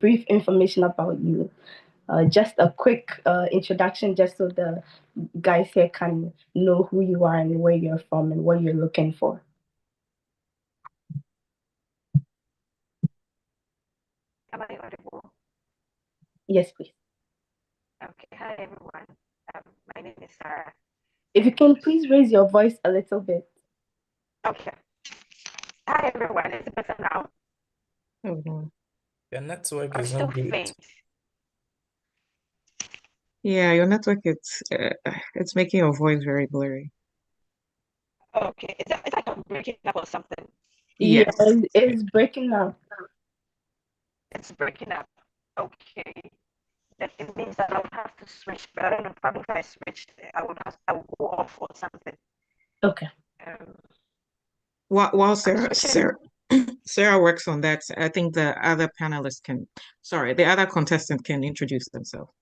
brief information about you. Just a quick introduction, just so the guys here can know who you are and where you're from and what you're looking for. Am I audible? Yes, please. Okay. Hi, everyone. My name is Sarah. If you can please raise your voice a little bit. Okay. Hi, everyone. Is it better now? Mhm. Your network Or is still not good. faint? Yeah, your network it's making your voice very blurry. Okay. Is that not breaking up or something? Yeah, Yes. it's breaking up. It's breaking up. Okay. That it means that I would have to switch, but I don't know, probably if I switch, I would go off or something. Okay. Um, While switching. Sarah works on that, I think the other the other contestant can introduce themselves.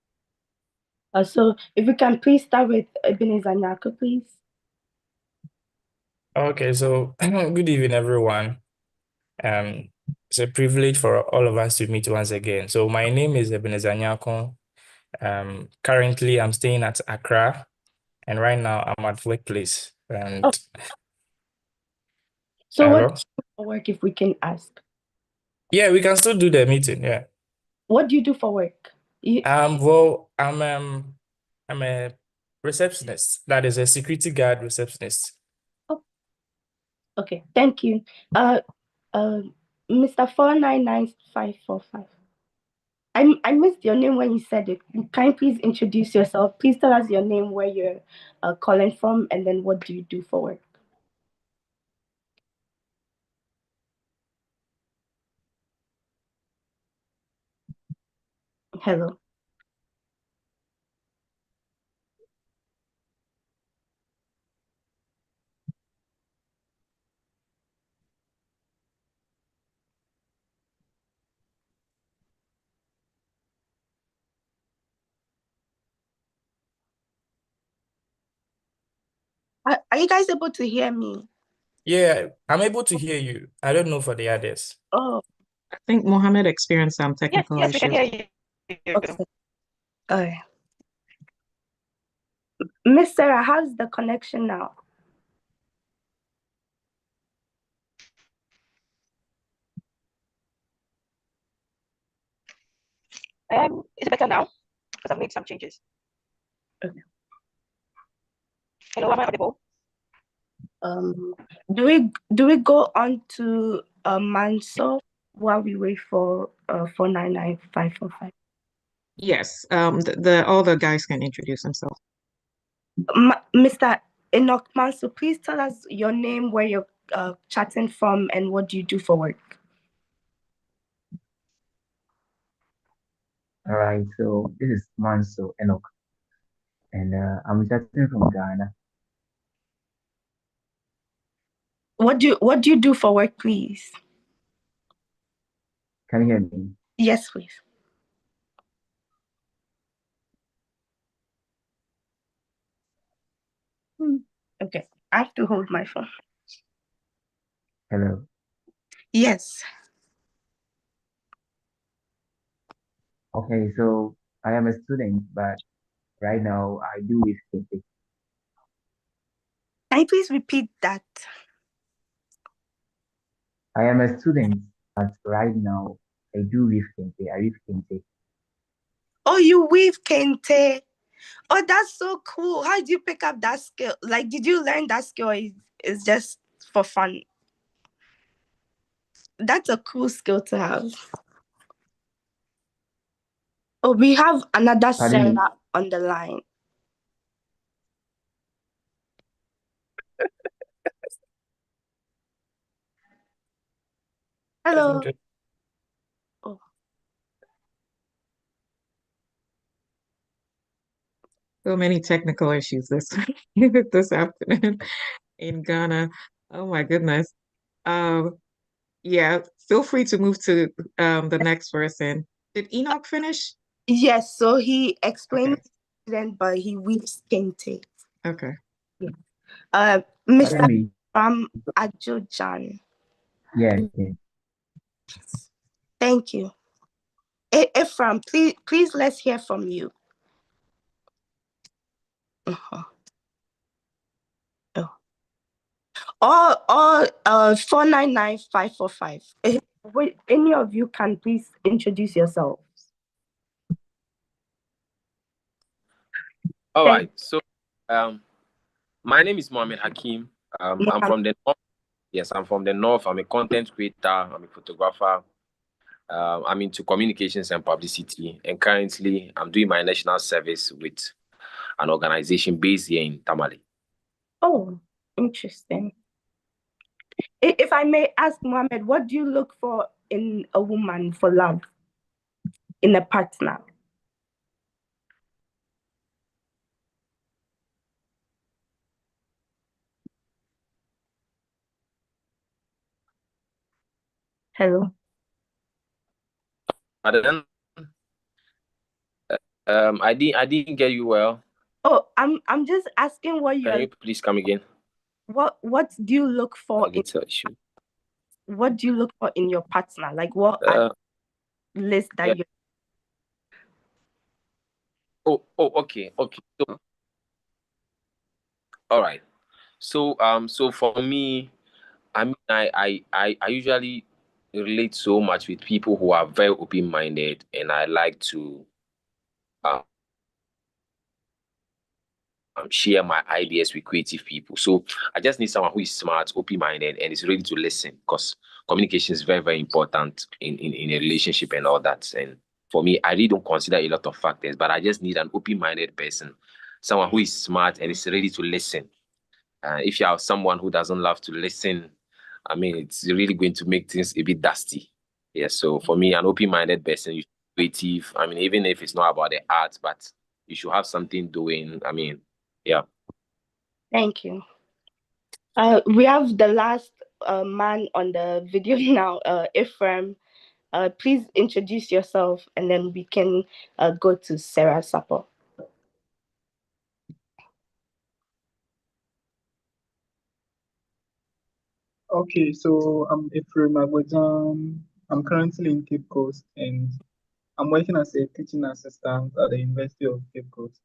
So if you can please start with Ebenezer Nyako, please. Okay, so good evening, everyone. It's a privilege for all of us to meet once again. So my name is Ebenezer Nyako. Currently, I'm staying at Accra, and right now I'm at workplace. And Oh. So hello? what do you do for work, if we can ask? Yeah, we can still do the meeting. Yeah. What do you do for work? Well, I'm a receptionist. That is a security guard receptionist. Oh, okay, thank you. Mr. 499545. I missed your name when you said it. Can you please introduce yourself? Please tell us your name, where you're calling from, and then what do you do for work? Hello. Are you guys able to hear me? Yeah, I'm able to hear you. I don't know for the others. Oh, I think Mohammed experienced some Yes, technical yes, we can issues. hear you. okay. All right. Miss Sarah, how's the connection now? Is it better now? Because I've made some changes. Okay. Hello, am I audible? Do we go on to Manso while we wait for 499545? Yes, all the guys can introduce themselves. Mr. Enoch Manso, please tell us your name, where you're chatting from, and what do you do for work? All right, so this is Manso Enoch, and I'm chatting from Ghana. What do you do for work, please? Can you hear me? Yes, please. Okay, I have to hold my phone. Hello. Yes. Okay, so I am a student, but right now I do with Kente. Can you please repeat that? I am a student, but right now I do with Kente. I with Kente. Oh, you weave kente. Oh, that's so cool. How did you pick up that skill? Like, did you learn that skill? Or is just for fun? That's a cool skill to have. Oh, we have another Pardon me. Sarah on the line. Hello. Oh. So many technical issues this this afternoon in Ghana. Oh my goodness. Yeah, feel free to move to the next person. Did Enoch finish? Yes, so he explained Okay. then, but he weaves kente. Okay. Yeah. Pardon Mr. me. Ajojan. Yeah, yeah. Thank you. Ephraim, please let's hear from you. Uh-huh. Oh. Or 499545. Wait, any of you can please introduce yourselves. All right. So, my name is Mohammed Hakim. I'm from the north. Yes, I'm from the north. I'm a content creator. I'm a photographer. I'm into communications and publicity. And currently, I'm doing my national service with an organization based here in Tamale. Oh, interesting. If I may ask, Mohammed, what do you look for in a woman for love, in a partner? Hello. Pardon? I didn't get you well. Oh, I'm just asking what Can you please come again? What do you look for in, issue. what do you look for in your partner? Like what list that yeah. you Okay. So, all right. So for me, I mean, I usually relate so much with people who are very open-minded, and I like to share my ideas with creative people. So I just need someone who is smart, open-minded, and is ready to listen, because communication is very, very important in a relationship and all that. And for me, I really don't consider a lot of factors, but I just need an open-minded person, someone who is smart and is ready to listen. If you have someone who doesn't love to listen, I mean, it's really going to make things a bit dusty. Yeah, so for me, an open-minded person, you should be creative. I mean, even if it's not about the art, but you should have something doing. I mean, yeah. Thank you. We have the last man on the video now, Ephraim. Please introduce yourself, and then we can go to Sarah Sappor. Okay, so I'm Ephraim Agwajam. I'm currently in Cape Coast and I'm working as a teaching assistant at the University of Cape Coast.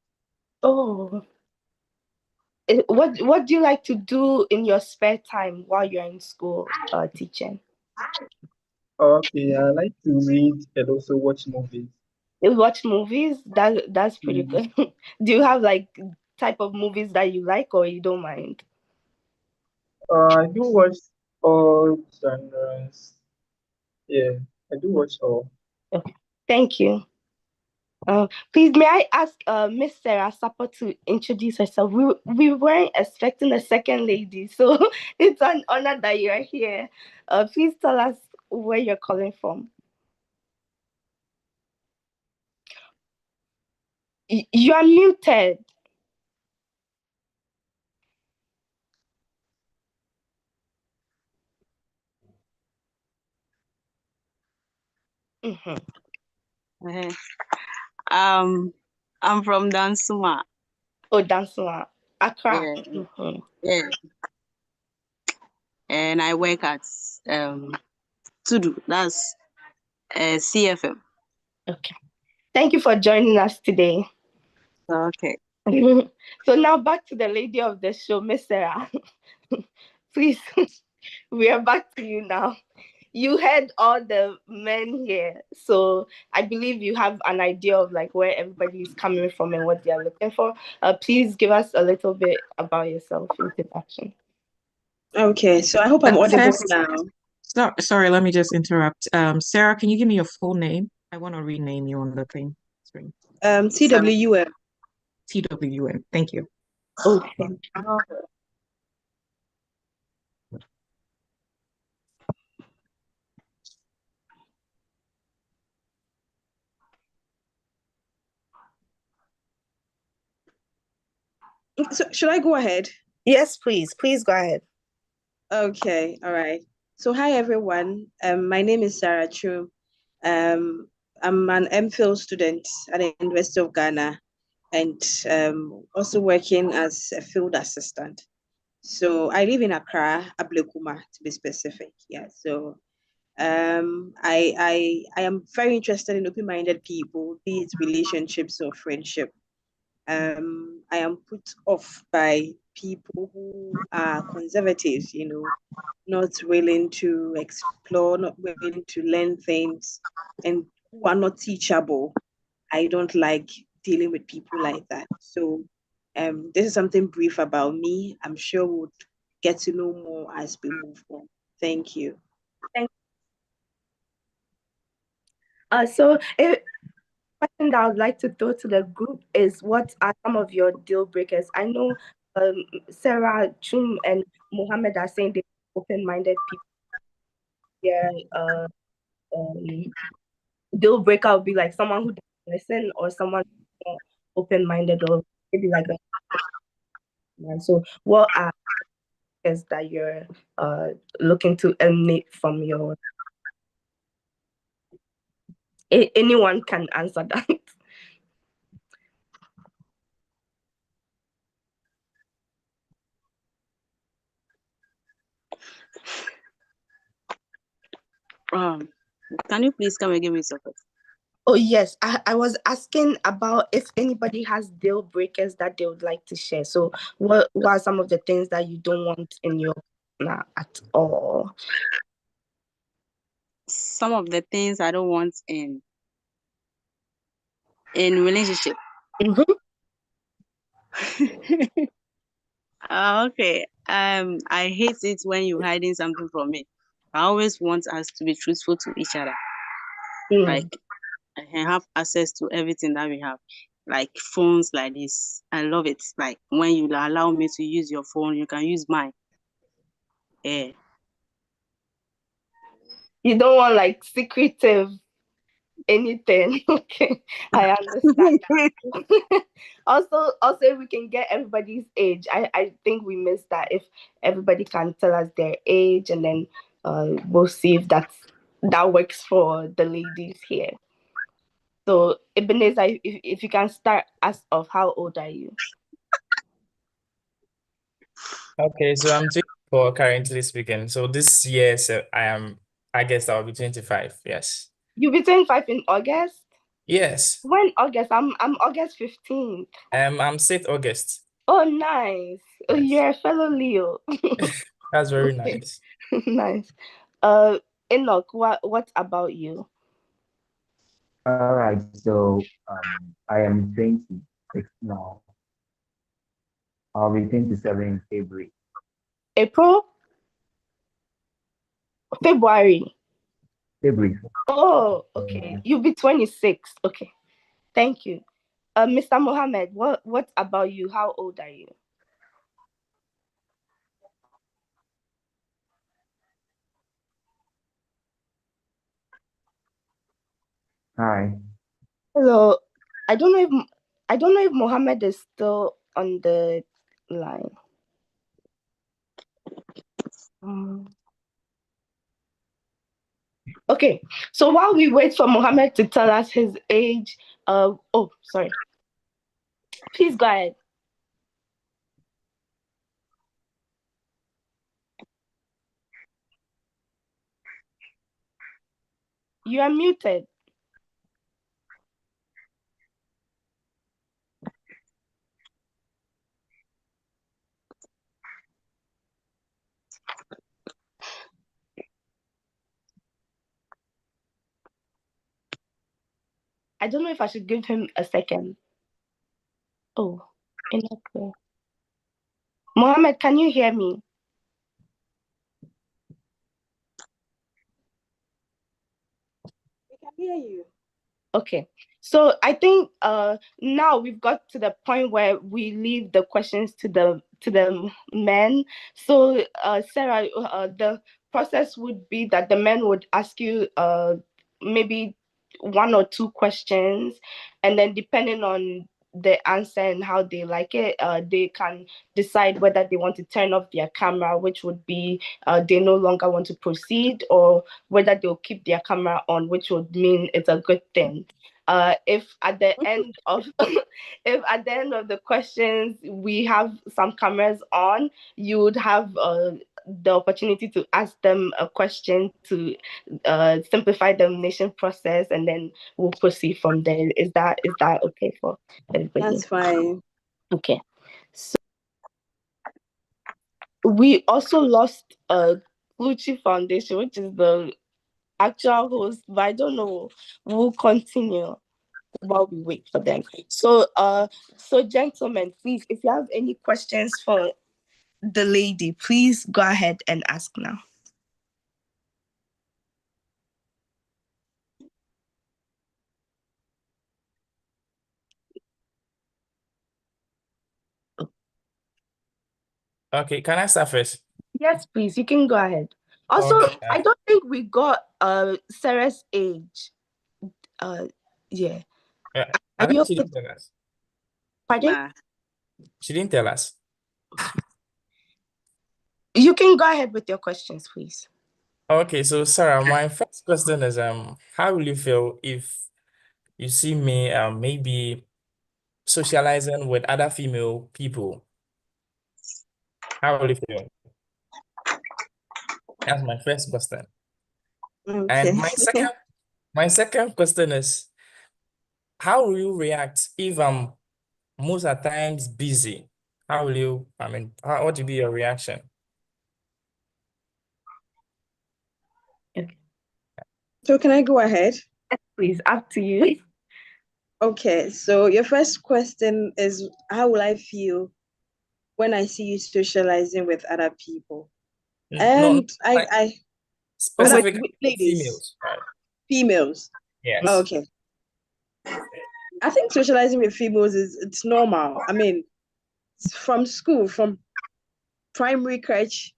Oh, what do you like to do in your spare time while you're in school teaching? Okay, I like to read and also watch movies. You watch movies? That's pretty good. Do you have like type of movies that you like or you don't mind? I do watch all genres. Yeah, I do watch all. Okay. Thank you. Please, may I ask Miss Sarah Sappor to introduce herself? We weren't expecting a second lady, so it's an honor that you're here. Please tell us where you're calling from. You are muted. I'm from Dansuma. Oh, Dansuma, Accra. Yeah. Yeah. And I work at Tudu. That's CFM. Okay. Thank you for joining us today. Okay. So now back to the lady of the show, Miss Sarah. Please, we are back to you now. You heard all the men here, so I believe you have an idea of like where everybody is coming from and what they are looking for. Please give us a little bit about yourself, introduction. Okay, so I hope I'm audible now. Sorry, let me just interrupt. Sarah, can you give me your full name? I want to rename you on the thing screen. TWM. TWM. Thank you. Okay. So should I go ahead? Yes, please. Please go ahead. Okay, all right. So hi everyone. My name is Sarah Chu. I'm an MPhil student at the University of Ghana and also working as a field assistant. So I live in Accra, Ablekuma to be specific. Yeah. So I am very interested in open-minded people, be it relationships or friendship. I am put off by people who are conservative, not willing to explore, not willing to learn things, and who are not teachable. I don't like dealing with people like that. So, this is something brief about me. I'm sure we'll get to know more as we move on. Thank you. So a question that I would like to throw to the group is, what are some of your deal breakers? I know Sarah, Twum, and Mohammed are saying they're open-minded people. Yeah, deal breaker would be like someone who doesn't listen, or someone who's not open-minded, or maybe like a man. So what are is that you're looking to emanate from your anyone can answer that. Can you please come again with your question? Oh yes, I was asking about if anybody has deal breakers that they would like to share. So what are some of the things that you don't want in your partner at all? Some of the things I don't want in relationship. Mm-hmm. Okay. I hate it when you're hiding something from me. I always want us to be truthful to each other. Like, I can have access to everything that we have, like phones like this. I love it. Like, when you allow me to use your phone, you can use mine. Yeah. You don't want like secretive anything. Okay, I understand that. also if we can get everybody's age, I think we missed that. If everybody can tell us their age, and then we'll see if that works for the ladies here. So Ebenezer, if you can start us off, how old are you? Okay, so I'm 24 currently speaking. So this year, so I guess I'll be 25. Yes. You'll be 25 in August? Yes. When August? I'm August 15th. I'm 6th August. Oh, nice. Oh, Yes. you're a fellow Leo. That's very Okay. nice. Nice. Enoch, what about you? All right, so I am 26 now. I'll be 27 in February. April? February. February. Oh, okay. You'll be 26. Okay. Thank you. Mr. Mohammed, what about you? How old are you? Hi. Hello. I don't know if Mohammed is still on the line. Okay. So while we wait for Mohammed to tell us his age, sorry. Please go ahead. You are muted. I don't know if I should give him a second. Oh, inaccurate. Mohammed, can you hear me? We can hear you. Okay. So I think now we've got to the point where we leave the questions to the men. So Sarah, the process would be that the men would ask you maybe one or two questions, and then depending on the answer and how they like it, they can decide whether they want to turn off their camera, which would be they no longer want to proceed, or whether they'll keep their camera on, which would mean it's a good thing. If at the end of if at the end of the questions we have some cameras on, you would have the opportunity to ask them a question to simplify the nomination process, and then we'll proceed from there. Is that okay for everybody? That's fine. Okay. So we also lost Lucci Foundation, which is the actual host, but I don't know. We'll continue while we wait for them. So gentlemen, please, if you have any questions for the lady, please go ahead and ask now. Okay, can I start first? Yes, please, you can go ahead. Also, Okay. I don't think we got Sarah's age. Yeah. I Are you think she okay? didn't tell us. Pardon? Nah. She didn't tell us. You can go ahead with your questions, please. Okay, so Sarah, my first question is how will you feel if you see me maybe socializing with other female people? How will you feel? That's my first question. Okay. And my second question is, how will you react if I'm most of the times busy? How will you, what will be your reaction? Okay. So can I go ahead? Please, up to you. Okay, so your first question is how will I feel when I see you socializing with other people? No, And like other specifically ladies, females, right? females. Yes. Okay. I think socializing with females it's normal. I mean, from school, from primary crèche,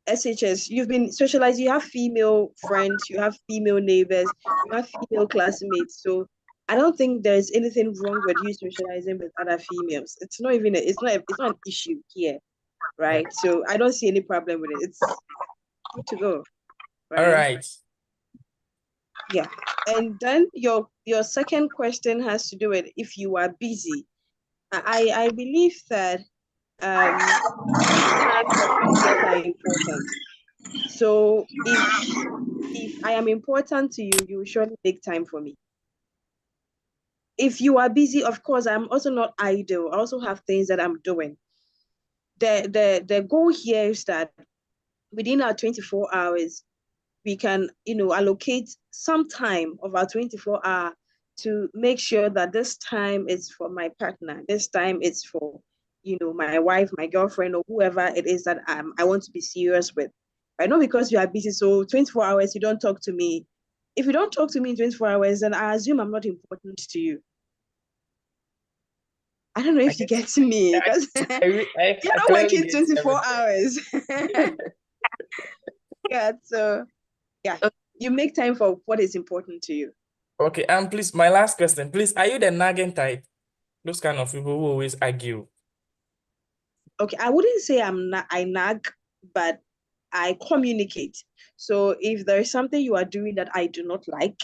SHS, you've been socialized, you have female friends, you have female neighbors, you have female classmates. So I don't think there's anything wrong with you socializing with other females. It's not even it's not an issue here, right? So I don't see any problem with it. It's good to go, All right? right. Yeah. And then your second question has to do with if you are busy. I believe that times of yourself are important. So if I am important to you, you will surely make time for me. If you are busy, of course, I'm also not idle. I also have things that I'm doing. The goal here is that within our 24 hours, we can, allocate some time of our 24 hour to make sure that this time is for my partner. This time is for, my wife, my girlfriend, or whoever it is that I want to be serious with. I know because you are busy, so 24 hours, you don't talk to me. If you don't talk to me in 24 hours, then I assume I'm not important to you. I don't know I if you get, get me, I, because you're I not clearly working get 24 everything. hours. Yeah, so yeah, you make time for what is important to you. Okay, and please, my last question, please, are you the nagging type? Those kind of people who always argue. Okay, I wouldn't say I nag, but I communicate. So if there is something you are doing that I do not like,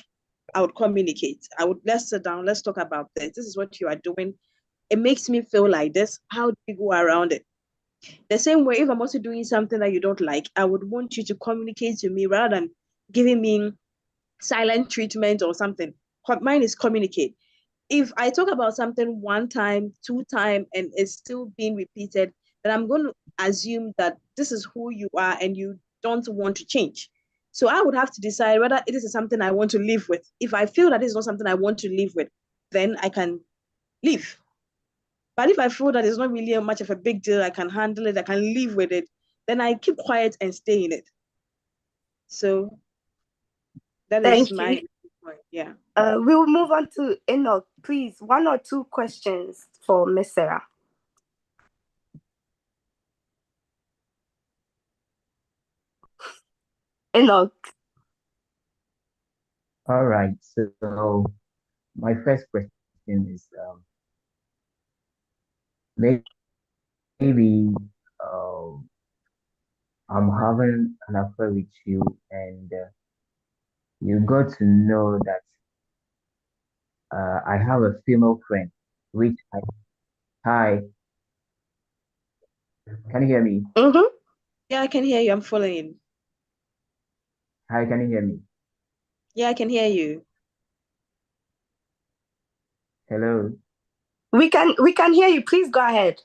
I would communicate. Let's sit down, let's talk about this. This is what you are doing. It makes me feel like this. How do we go around it? The same way, if I'm also doing something that you don't like, I would want you to communicate to me rather than giving me silent treatment or something. Mine is communicate. If I talk about something one time, two time, and it's still being repeated, then I'm going to assume that this is who you are and you don't want to change. So I would have to decide whether it is something I want to live with. If I feel that it's not something I want to live with, then I can leave. But if I feel that it's not really much of a big deal, I can handle it, I can live with it, then I keep quiet and stay in it. So that is Thank my you. point. Yeah. We'll move on to Enoch. Please, one or two questions for Miss Sarah. Enoch. All right. So my first question is maybe um, I'm having an affair with you, and you got to know that I have a female friend, which hi, can you hear me? Mm-hmm. Yeah, I can hear you. I'm following. Hi, can you hear me? Yeah, I can hear you. Hello. We can hear you. Please go ahead.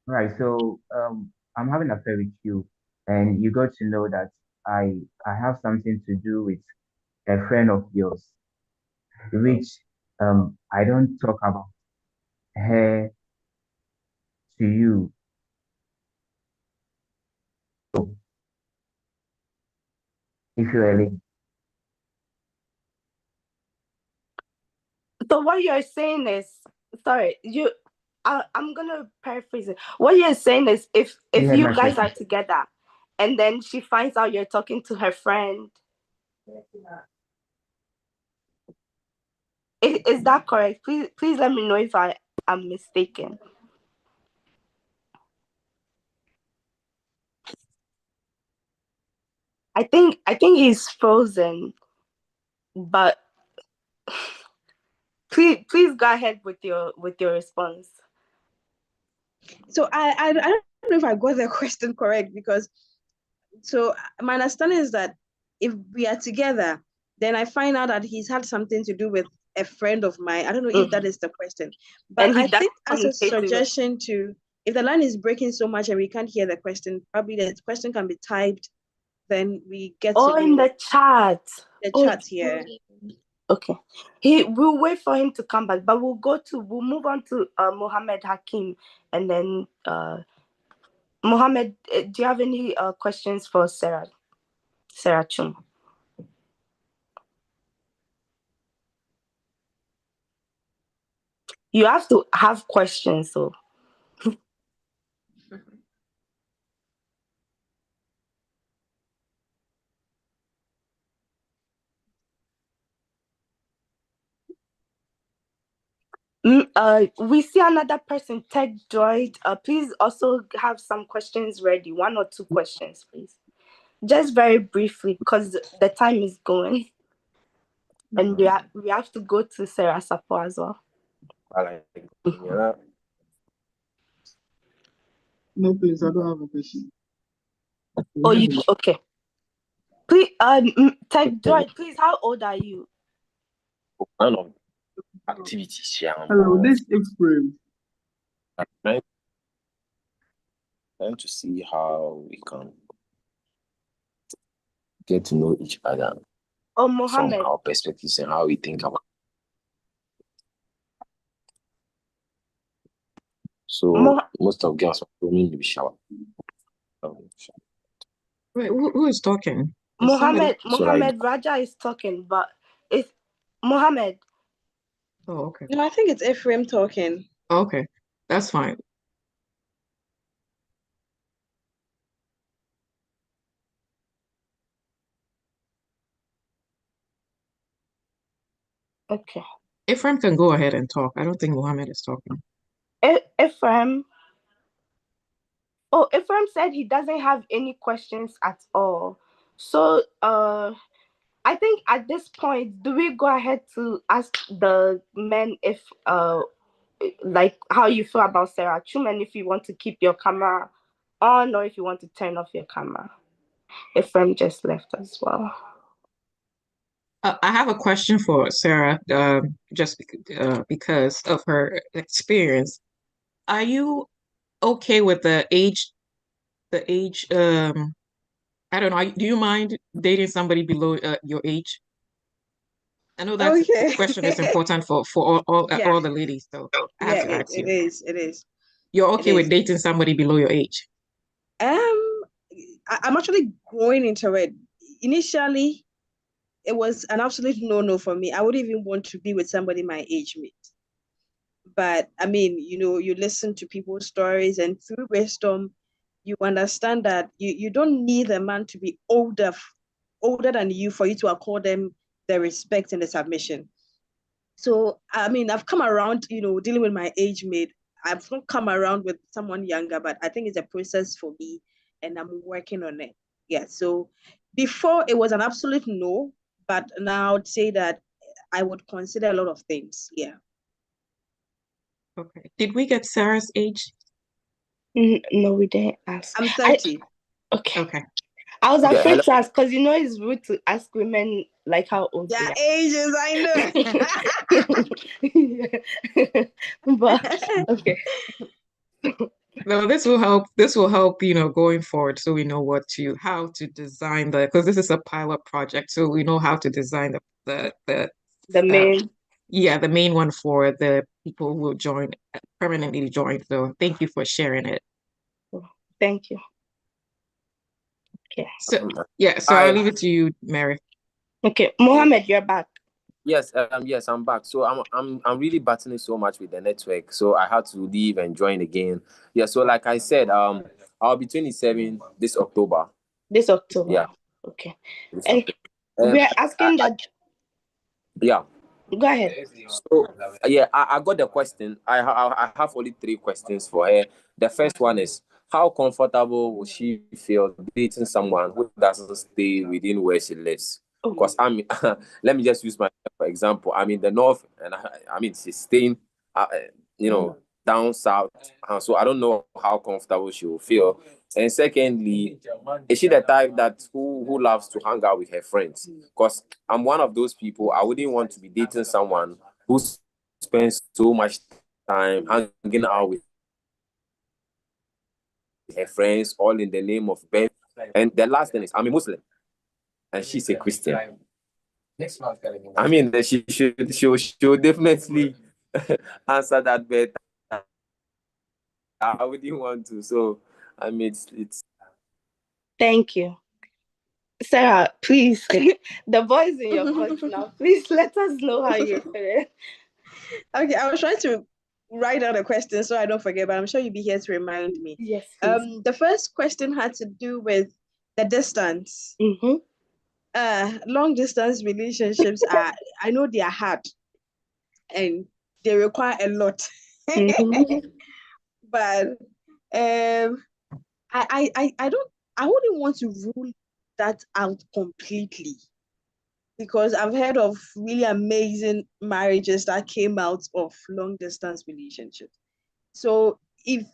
Right. So I'm having an affair with you, and you got to know that I have something to do with a friend of yours, which I don't talk about her to you. So if you're a lady, So what you're saying is, sorry, I'm gonna paraphrase it. What you're saying is, you if heard you my guys are question. together, and then she finds out you're talking to her friend, is that correct? Please let me know if I am mistaken. I think he's frozen, but please go ahead with your response. So I don't know if I got the question correct, because so my understanding is that if we are together, then I find out that he's had something to do with a friend of mine. I don't know if that is the question, but And he I doesn't think as a communicate with it. suggestion to, if the line is breaking so much and we can't hear the question, probably the question can be typed, then we get Oh, to, in the chat. the Oh, chat here. okay. We'll wait for him to come back, but we'll move on to Mohammed Hakim, and then Mohammed, do you have any questions for Sarah Chum? You have to have questions, so we see another person, Tech Droid. Please also have some questions ready, 1 or 2 questions, please. Just very briefly, because the time is going, and we have to go to Sarah Sappor as well. No, please, I don't have a question. Oh, you okay? Please, Tech Droid, please. How old are you? Kind of activities here. Hello, this is Ephraim. I'm trying to see how we can get to know each other Oh, from Mohammed. our perspectives and how we think about. So most of girls are going to be shower. Wait, who is talking? Is somebody? Mohammed Raja is talking, but it's Mohammed. Oh, okay. No, I think it's Ephraim talking. Okay, that's fine. Okay. Ephraim can go ahead and talk. I don't think Mohammed is talking. Ephraim. Oh, Ephraim said he doesn't have any questions at all. So, I think at this point, do we go ahead to ask the men if, like, how you feel about Sarah Chum, and if you want to keep your camera on or if you want to turn off your camera? Ephraim just left as well. I have a question for Sarah, just because of her experience. Are you okay with the age? I don't know. Do you mind dating somebody below your age? I know that Okay. question is important for Yeah. all the ladies, so I have Yeah, to ask it you. is. It is. You're It okay with is. dating somebody below your age? I'm actually growing into it. Initially, it was an absolute no-no for me. I wouldn't even want to be with somebody my age mate. But I mean, you listen to people's stories, and through wisdom, you understand that you don't need a man to be older than you for you to accord them the respect and the submission. So I mean, I've come around, dealing with my age mate. I've not come around with someone younger, but I think it's a process for me, and I'm working on it. Yeah. So before it was an absolute no, but now I'd say that I would consider a lot of things. Yeah. Okay. Did we get Sarah's age? No, we didn't ask. I'm 30. Okay. Okay. I was Yeah, afraid hello. to ask because it's rude to ask women like how old Their they ages, I are. But know. okay. No, this will help. This will help, going forward, so we know how to design because this is a pilot project, so we know how to design the The main. the main one for the people who will permanently join. So thank you for sharing it. Thank you. Okay. So so I'll leave it to you, Mary. Okay, Mohammed, you're back. Yes, I'm back. So I'm really battling so much with the network. So I had to leave and join again. Yeah, so like I said, I'll be 27 this October. This October. Yeah. Okay. This And October. we're asking that. Yeah. Go ahead. So yeah, I got the question. I have only 3 questions for her. The first one is, how comfortable will she feel dating someone who doesn't stay within where she lives? Because let me just use myself for example. I'm in the north, and I mean she's staying, down south. So I don't know how comfortable she will feel. And secondly, is she the type that who loves to hang out with her friends? Because I'm one of those people. I wouldn't want to be dating someone who spends so much time hanging out with her friends, all in the name of birth. And the last thing is, I'm a Muslim, and she's a Christian. I mean, she should definitely answer that better. I wouldn't want to. So I mean, it's. Thank you. Sarah, please. The boys in your court now. Please let us know how you're feeling. Okay, I was trying to write down a question so I don't forget, but I'm sure you'll be here to remind me. Yes, please. The first question had to do with the distance. Long distance relationships I know they are hard and they require a lot. But I wouldn't want to rule that out completely, because I've heard of really amazing marriages that came out of long distance relationships. So if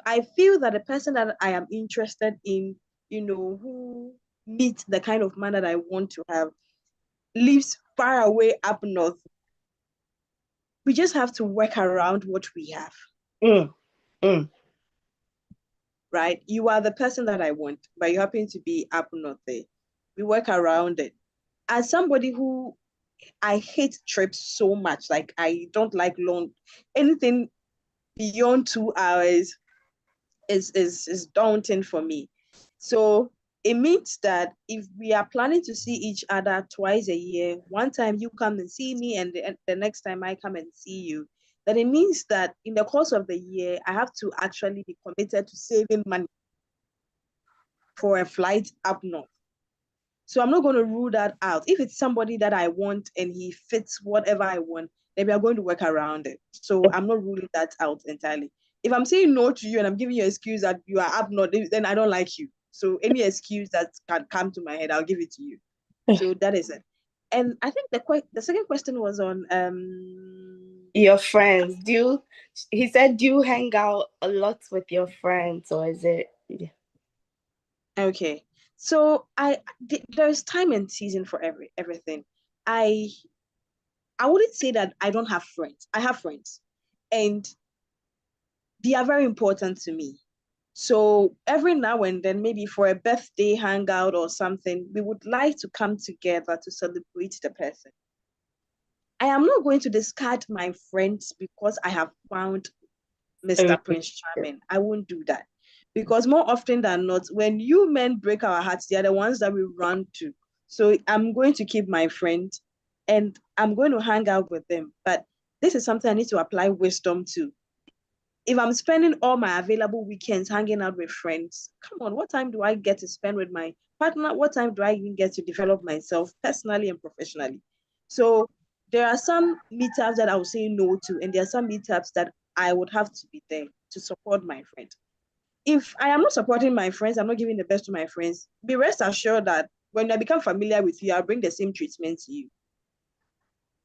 I feel that the person that I am interested in, who meets the kind of man that I want to have, lives far away up north, we just have to work around what we have. Right? You are the person that I want, but you happen to be up north there. We work around it. As somebody who I hate trips so much, like I don't like anything beyond 2 hours is daunting for me. So it means that if we are planning to see each other twice a year, one time you come and see me and the next time I come and see you, then it means that in the course of the year, I have to actually be committed to saving money for a flight up north. So I'm not going to rule that out. If it's somebody that I want and he fits whatever I want, then we are going to work around it. So I'm not ruling that out entirely. If I'm saying no to you and I'm giving you an excuse that you are up north, then I don't like you. So any excuse that can come to my head, I'll give it to you. So that is it. And I think the second question was on your friends. He said, do you hang out a lot with your friends, or is it? Okay. So there's time and season for everything. I wouldn't say that I don't have friends. I have friends, and they are very important to me. So every now and then, maybe for a birthday hangout or something, we would like to come together to celebrate the person. I am not going to discard my friends because I have found Mr. Prince Charming. I won't do that. Because more often than not, when you men break our hearts, they are the ones that we run to. So I'm going to keep my friends and I'm going to hang out with them. But this is something I need to apply wisdom to. If I'm spending all my available weekends hanging out with friends, come on, what time do I get to spend with my partner? What time do I even get to develop myself personally and professionally? So there are some meetups that I would say no to, and there are some meetups that I would have to be there to support my friend. If I am not supporting my friends, I'm not giving the best to my friends, be rest assured that when I become familiar with you, I'll bring the same treatment to you.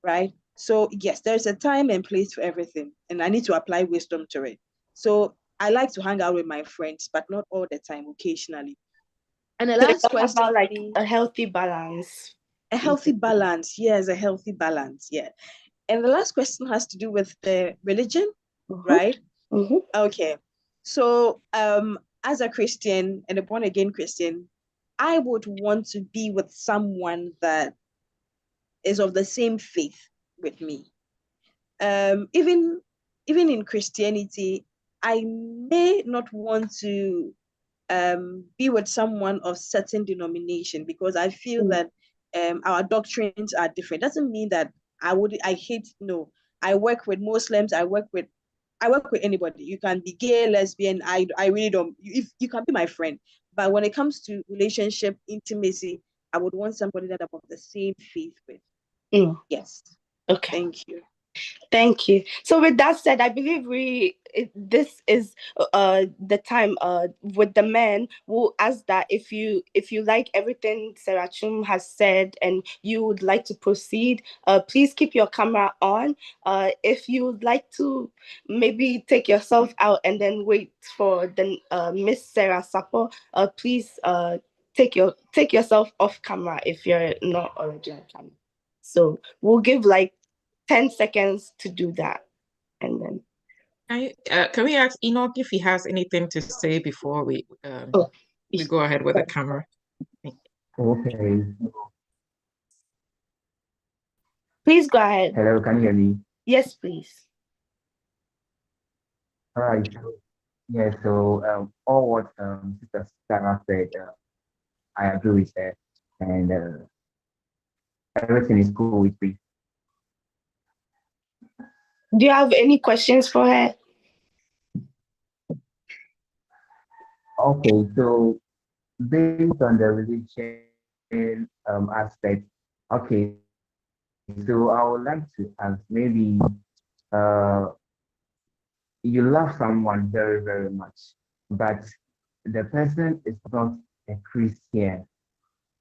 Right? So yes, there's a time and place for everything, and I need to apply wisdom to it. So I like to hang out with my friends, but not all the time, occasionally. And the So last you're talking question about like is a healthy balance. a healthy balance. Yes, a healthy balance. Yeah. And the last question has to do with the religion, right? Okay. So, as a Christian and a born again Christian, I would want to be with someone that is of the same faith with me. Even in Christianity, I may not want to be with someone of certain denomination because I feel that our doctrines are different. Doesn't mean that I hate, no. I work with Muslims, I work with anybody. You can be gay, lesbian. I really don't. If you can be my friend, but when it comes to relationship, intimacy, I would want somebody that I'm of the same faith with. Yes. Okay. Thank you. Thank you. So with that said, I believe this is the time with the men. We'll ask that if you like everything Sarah Chum has said and you would like to proceed, please keep your camera on. If you would like to maybe take yourself out and then wait for the Miss Sarah Sappor, please take yourself off camera if you're not already on camera. So we'll give like 10 seconds to do that. And then can we ask Enoch if he has anything to say before we go ahead with the camera? Okay. Please go ahead. Hello, can you hear me? Yes, please. All right. Yeah, so all what Sister Sarah said, I agree with her, and everything is cool with me. Do you have any questions for her? Okay, so based on the religion aspect, okay, so I would like to ask maybe uh you love someone very, very much, but the person is not a Christian.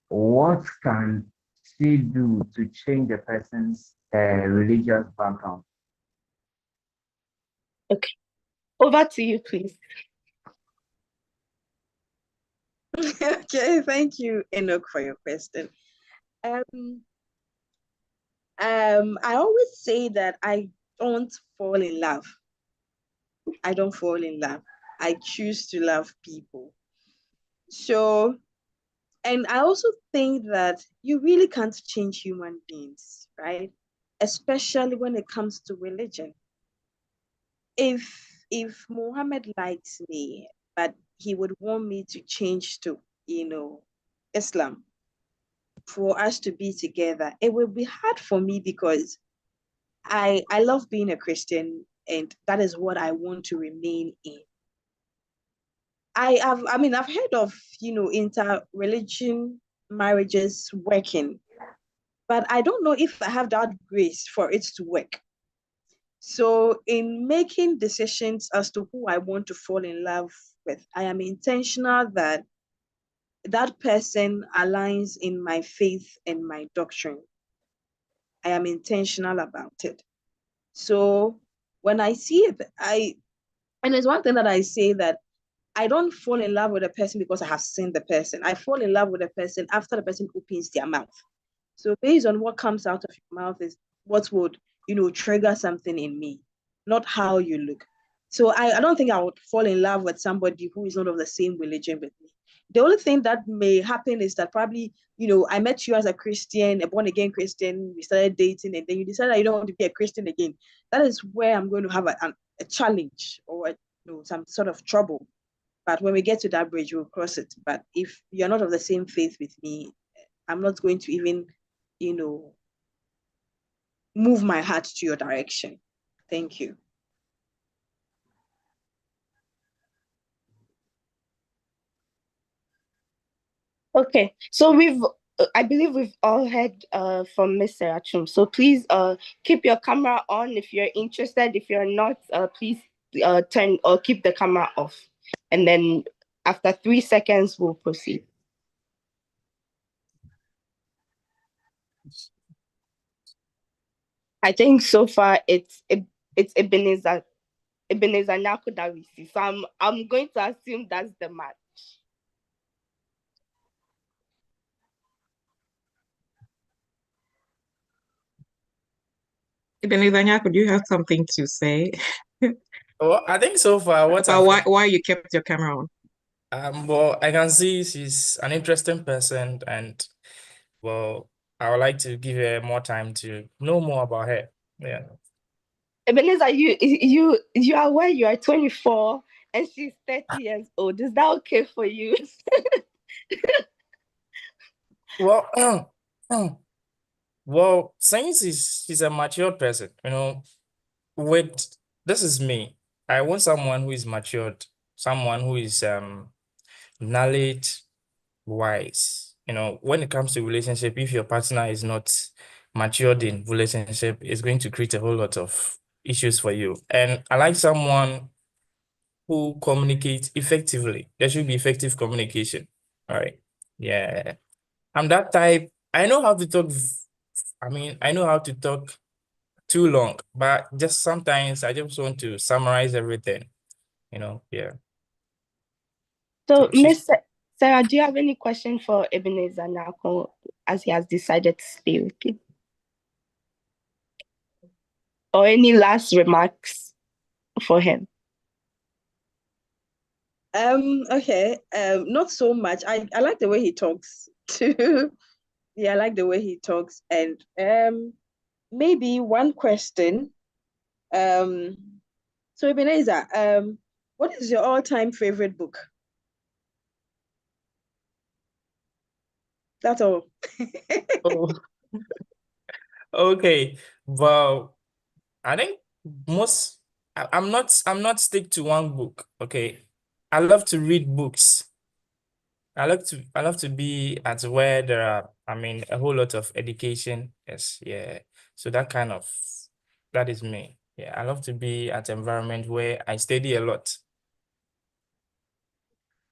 What can she do to change the person's religious background? Okay. Over to you, please. Okay, thank you, Enoch, for your question. I always say that I don't fall in love. I don't fall in love. I choose to love people. So, and I also think that you really can't change human beings, right? Especially when it comes to religion. If Muhammad likes me, but he would want me to change to, Islam for us to be together, it will be hard for me because I love being a Christian and that is what I want to remain in. I've heard of, inter-religion marriages working, but I don't know if I have that grace for it to work. So in making decisions as to who I want to fall in love with, I am intentional that that person aligns in my faith and my doctrine. I am intentional about it. So when I see it, and there's one thing that I say that I don't fall in love with a person because I have seen the person. I fall in love with a person after the person opens their mouth. So based on what comes out of your mouth is what would, trigger something in me, not how you look. So I don't think I would fall in love with somebody who is not of the same religion with me. The only thing that may happen is that probably, I met you as a Christian, a born again Christian, we started dating, and then you decided you don't want to be a Christian again. That is where I'm going to have a challenge or some sort of trouble. But when we get to that bridge, we'll cross it. But if you're not of the same faith with me, I'm not going to even, move my heart to your direction. Thank you. Okay. So I believe we've all heard from Miss Sarah Chum. So please keep your camera on if you're interested. If you're not, please turn or keep the camera off. And then after 3 seconds, we'll proceed. I think so far it's Ebenezer. Ebenezer Nyako that we see. So I'm going to assume that's the match. Ebenezer Nyako, do you have something to say Well, I think so far what I've about why you kept your camera on? well, I can see she's an interesting person, and well, I would like to give her more time to know more about her. Yeah. Ebenezer, you are aware you are 24 and she's 30 years old. Is that okay for you? Well, well, since she's a mature person, with this is me. I want someone who is matured, someone who is knowledge wise. When it comes to relationship, if your partner is not matured in relationship, it's going to create a whole lot of issues for you. And I like someone who communicates effectively. There should be effective communication. All right. Yeah. I'm that type. I know how to talk. I know how to talk too long, but just sometimes I just want to summarize everything. Yeah. So, So she's Miss Sarah, do you have any question for Ebenezer Nyako as he has decided to stay with you? Or any last remarks for him? Okay. Not so much. I like the way he talks too. Yeah, I like the way he talks. And maybe one question. So Ebenezer, what is your all-time favorite book? That's all. oh, okay. Well, I think I'm not stick to one book. Okay. I love to read books. I love to be at where there are, a whole lot of education. Yes, yeah. So that is me. Yeah, I love to be at environment where I study a lot.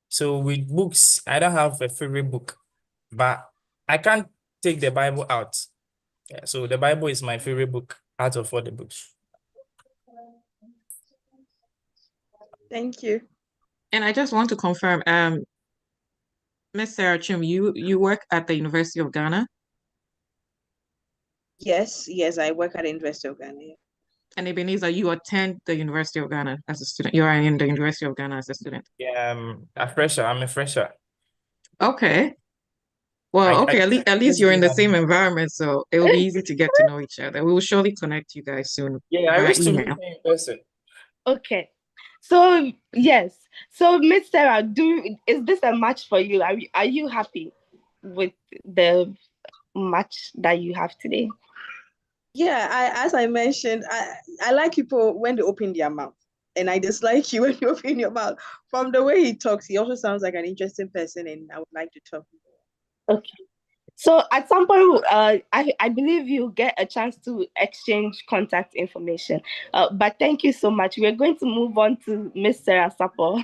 So with books, I don't have a favorite book, but I can't take the Bible out. Yeah, so the Bible is my favorite book out of all the books. Thank you. And I just want to confirm, Miss Sarah Chum, you work at the University of Ghana, Yes, I work at the University of Ghana. and Ebenezer, you attend the University of Ghana as a student. You are in the University of Ghana as a student. Yeah, I'm a fresher. Okay. Well, I okay, at least just you're in the do same environment, so it will be easy to get to know each other. We will surely connect you guys soon Yeah, I via wish to meet email. you in person. Okay. So yes. So Miss Sarah, is this a match for you? Are you happy with the match that you have today? Yeah, as I mentioned, I like people when they open their mouth. And I dislike you when you open your mouth. From the way he talks, he also sounds like an interesting person, and I would like to talk. Okay. So at some point, I believe you get a chance to exchange contact information. But thank you so much. We're going to move on to Miss Sarah Sappor.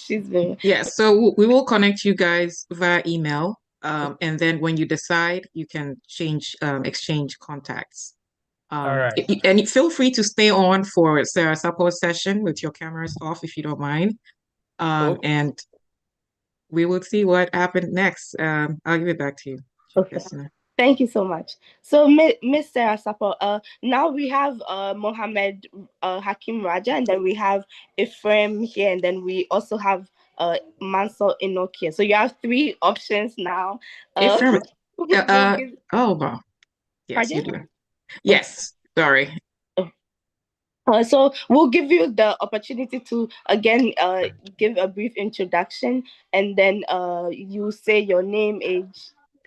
She's been Yes, so we will connect you guys via email. And then when you decide, you can exchange contacts. All right. And feel free to stay on for Sarah Sappor's session with your cameras off if you don't mind. Okay. And we will see what happened next. I'll give it back to you. okay. Listener. Thank you so much. So, Miss Sarah Sappor, now we have Mohammed Hakim Raja, and then we have Ephraim here, and then we also have Mansur Enoch here. So you have three options now. Ephraim, we'll give, oh, wow. Yes, you pardon? do. Yes, sorry. So we'll give you the opportunity to again give a brief introduction, and then you say your name, age,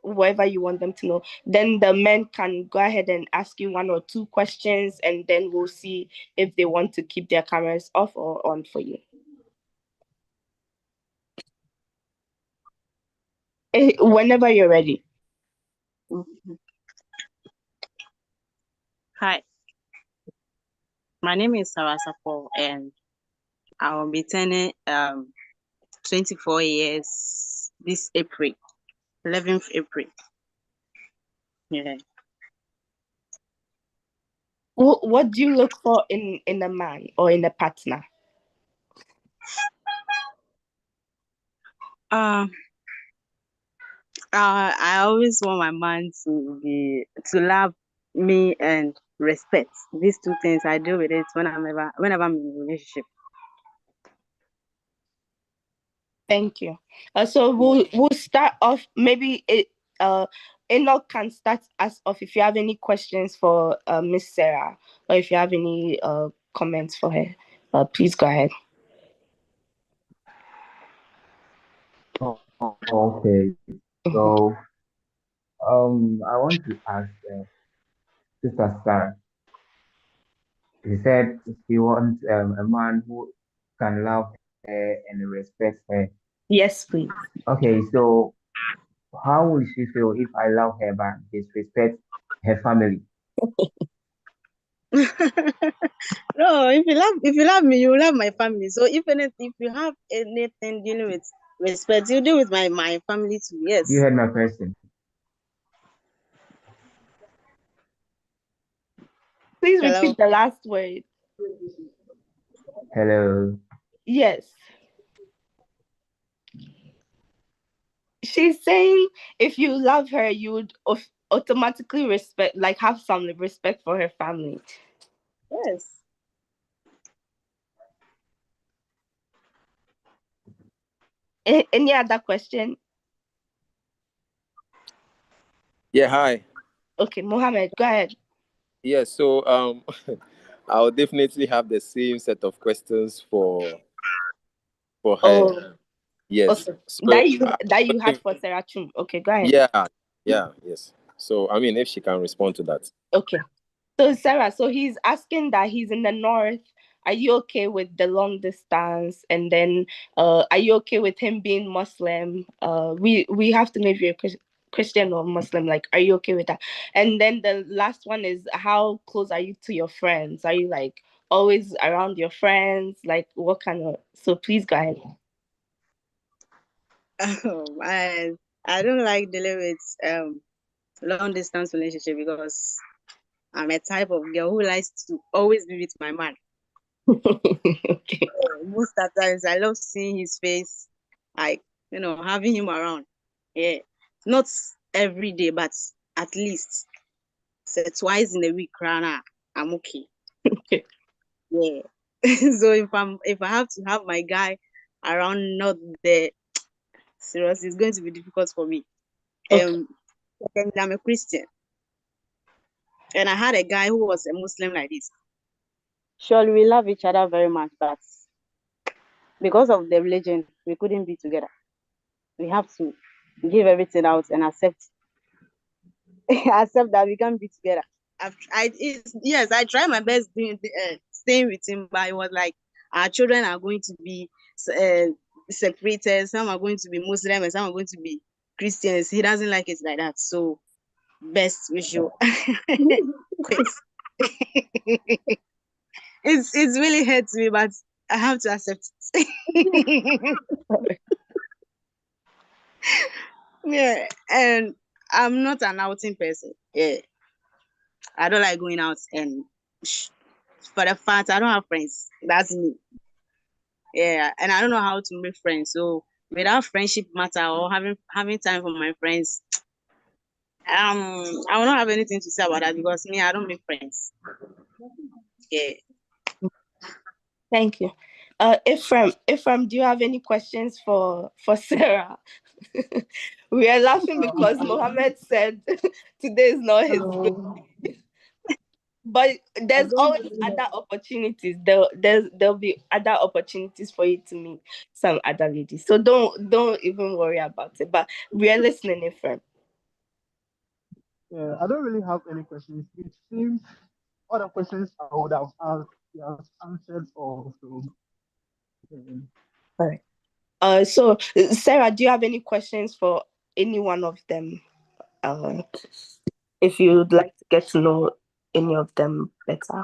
whatever you want them to know. Then the men can go ahead and ask you one or two questions, and then we'll see if they want to keep their cameras off or on for you. Whenever you're ready. Hi, my name is Sarah Sappor, and I will be turning 24 years this April, 11th April. Yeah. What do you look for in a man or in a partner? I always want my man to love me and respect. These two things I deal with it whenever I'm in a relationship. Thank you. So we'll start off. Maybe Enoch can start us off if you have any questions for Miss Sarah, or if you have any comments for her. Please go ahead. Okay. So I want to ask Sister Sarah. She said she wants a man who can love her and respect her. Yes, please. Okay, so how will she feel if I love her but disrespect her family? No, if you love me, you love my family. So if you have anything dealing with respect, you deal with my family too. Yes. You heard my question. Please Hello? repeat the last word. Hello. Yes. She's saying if you love her, you would automatically respect, like have some respect for her family. Yes. Any other question? Yeah, hi. Okay, Mohammed, go ahead. Yeah, so I'll definitely have the same set of questions for her. Oh, Yes. okay. So That you had for Sarah Chum. Okay, go ahead. yes. So I mean, if she can respond to that. Okay. So Sarah, so he's asking that he's in the north. Are you okay with the long distance? And then are you okay with him being Muslim? We have to know if you're Christian or Muslim. Like, are you okay with that? And then the last one is, how close are you to your friends? Are you like always around your friends? Like, what kind of? So please go ahead. I don't like dealing with long distance relationship because I'm a type of girl who likes to always be with my man. Okay. Most of the times I love seeing his face, like having him around. Yeah, not every day, but at least say twice in a week. Rana, I'm okay. Okay. Yeah. So if I have to have my guy around, not there, seriously, it's going to be difficult for me. Okay. And I'm a Christian, and I had a guy who was a Muslim like this. Surely we love each other very much, but because of the religion, we couldn't be together. We have to give everything out and accept accept that we can't be together. Yes, I try my best doing staying with him, but it was like our children are going to be uh, separated. Some are going to be Muslim and some are going to be Christians. He doesn't like it like that. So best we should quit. It's really hurts me, but I have to accept it. Yeah, and I'm not an outing person. Yeah, I don't like going out, and for the fact I don't have friends. That's me. Yeah, and I don't know how to make friends. So without friendship matter or having time for my friends, I will not have anything to say about that because me, I don't make friends. Yeah. Thank you. Ephraim, do you have any questions for Sarah? We are laughing because Mohammed said today is not his good. But there's always other opportunities. There'll be other opportunities for you to meet some other ladies. So don't even worry about it. But we are listening, Ephraim. Yeah, I don't really have any questions. It seems all the questions I would have asked, you have answered all. So, All right. So Sarah, do you have any questions for any one of them? If you would like to get to know any of them better.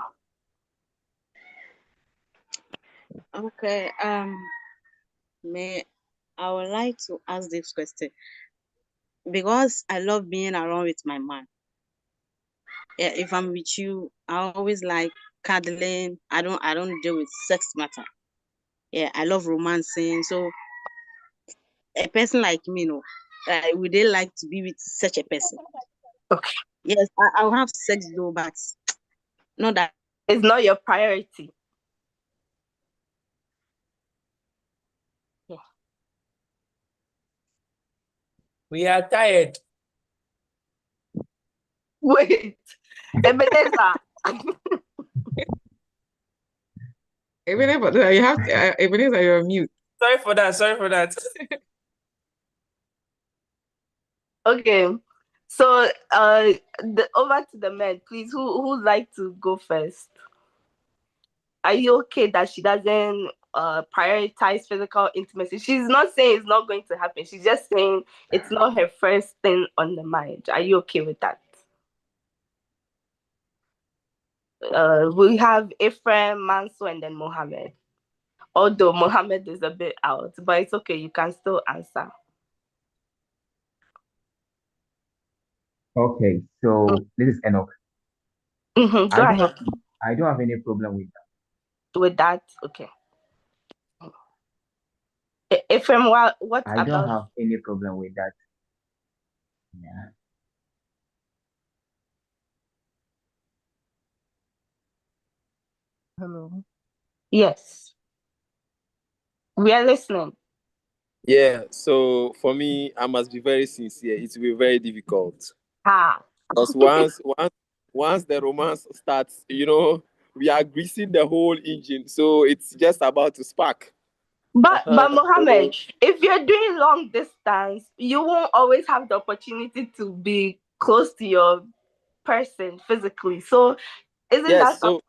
Okay. May I would like to ask this question because I love being around with my man. Yeah, if I'm with you, I always like cuddling. I don't deal with sex matter. Yeah, I love romancing. So a person like me, would they like to be with such a person? Okay. Yes, I'll have sex though, but not that. It's not your priority. Yeah. We are tired. Wait, Ebenezer. Ebenezer, you have to, Ebenezer, you're on mute. Sorry for that. Okay, so over to the men, please. Who'd like to go first? Are you okay that she doesn't prioritize physical intimacy? She's not saying it's not going to happen. She's just saying it's not her first thing on the mind. Are you okay with that? We have Ephraim, Manso, and then Mohammed. Although Mohammed is a bit out, but it's okay. You can still answer. Okay, so this is Enoch. Mm-hmm. Go ahead. I don't have any problem with that. With that, okay. Ephraim, what I don't about? have any problem with that. Yeah. Hello. Yes, we are listening. Yeah, so for me, I must be very sincere. It will be very difficult. Because once the romance starts, we are greasing the whole engine. So it's just about to spark. But So, Mohammed, if you're doing long distance, you won't always have the opportunity to be close to your person physically. So isn't yes, that so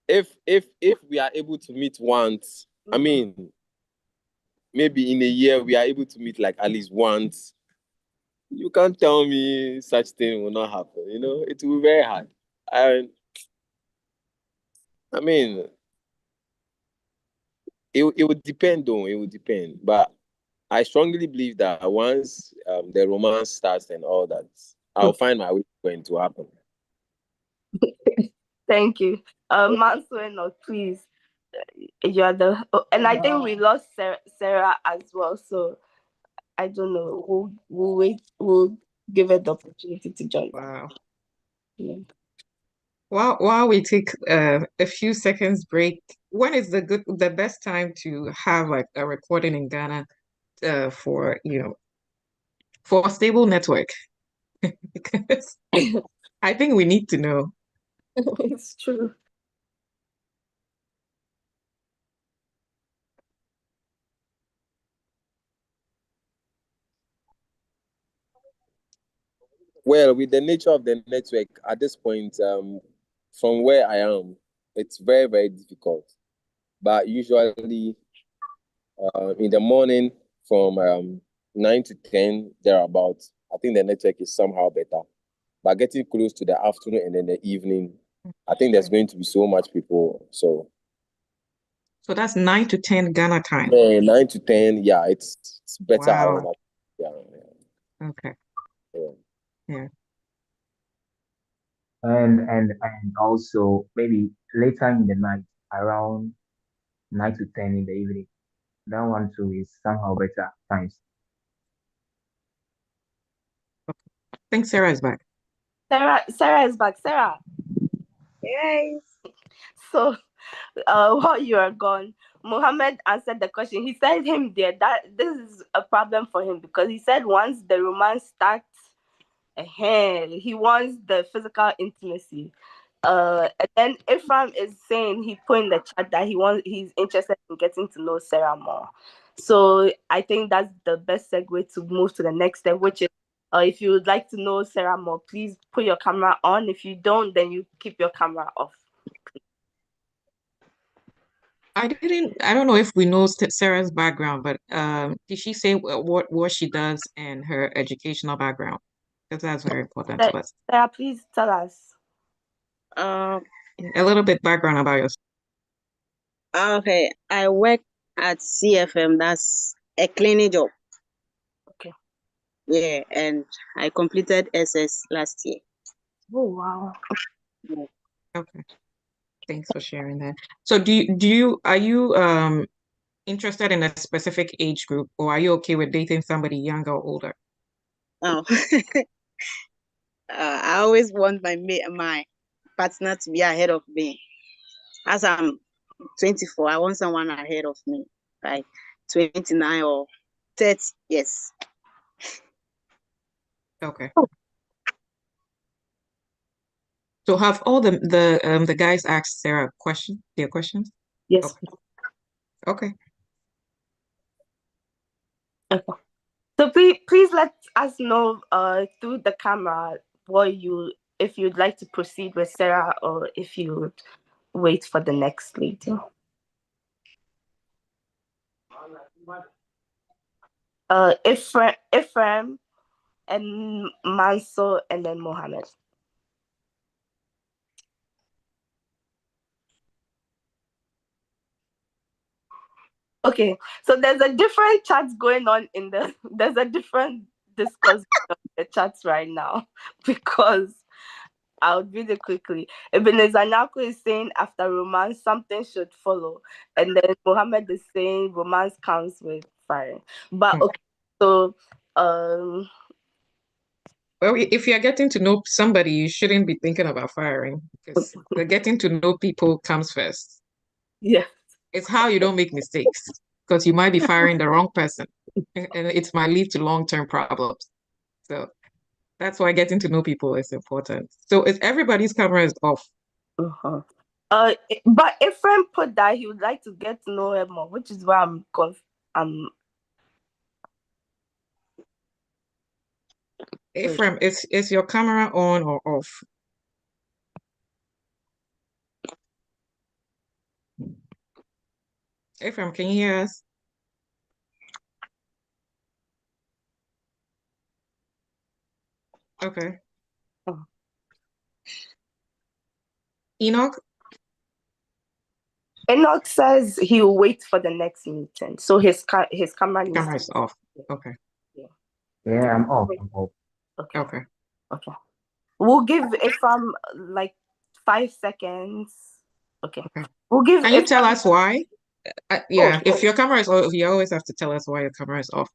if we are able to meet once, I mean, maybe in a year we are able to meet like at least once, you can't tell me such thing will not happen. It will be very hard. I mean, it would depend though. It would depend. But I strongly believe that once the romance starts and all that, I'll find my way going to happen. Thank you. Mansueno, please. You're the and I think we lost Sarah as well. So I don't know. We'll wait. We'll give it the opportunity to join. Wow. Yeah. While we take a few seconds break, when is the best time to have like a recording in Ghana for for a stable network? Because I think we need to know. It's true. Well, with the nature of the network at this point, from where I am, it's very, very difficult. But usually in the morning from 9 to 10, thereabouts, I think the network is somehow better. But getting close to the afternoon and then the evening, I think there's going to be so much people. So that's 9 to 10 Ghana time. Yeah, 9 to 10, yeah, it's better Wow. hours. Yeah. Okay. Yeah. Yeah. And also maybe later in the night, around 9 to 10 in the evening. That one too is somehow better times. I think Sarah is back. Sarah is back. Sarah. Yes. So while you are gone, Mohammed answered the question. He said him there that this is a problem for him because he said once the romance starts, he wants the physical intimacy. And then Ephraim is saying he put in the chat that he's interested in getting to know Sarah more. So I think that's the best segue to move to the next step, which is if you would like to know Sarah more, please put your camera on. If you don't, then you keep your camera off. I don't know if we know Sarah's background, but did she say what she does and her educational background? Because that's very important to us. Sarah, please tell us. A little bit background about yourself. Okay, I work at CFM. That's a cleaning job. Okay. Yeah, and I completed SS last year. Oh wow. Okay. Thanks for sharing that. So are you interested in a specific age group, or are you okay with dating somebody younger or older? Oh, I always want my partner to be ahead of me. As I'm 24, I want someone ahead of me, like 29 or 30. Yes. Okay. So have all the guys asked Sarah their questions? Yes. Okay. Okay. Okay. So please let us know through the camera if you'd like to proceed with Sarah or if you would wait for the next lady. Ephraim and Manso and then Mohammed. Okay, so there's a different chat going on there's a different discourse on the chats right now because I'll read it quickly. Ebenezer Nyako is saying after romance something should follow, and then Mohammed is saying romance comes with fire. But okay, so well, if you're getting to know somebody, you shouldn't be thinking about firing because the getting to know people comes first. Yeah. It's how you don't make mistakes because you might be firing the wrong person and it might lead to long-term problems. So that's why getting to know people is important. So is everybody's camera is off? Uh-huh. But Ephraim put that he would like to get to know her more, which is why I'm Ephraim, is your camera on or off? Ephraim, can you hear us? Okay. Enoch? Enoch says he will wait for the next meeting, so his camera needs Camera is off. Okay. Yeah, I'm off. I'm off. Okay. Okay. Okay. We'll give Ephraim like 5 seconds. Okay. We'll give. Can you tell us why? Yeah, Oh, if your camera is off, you always have to tell us why your camera is off.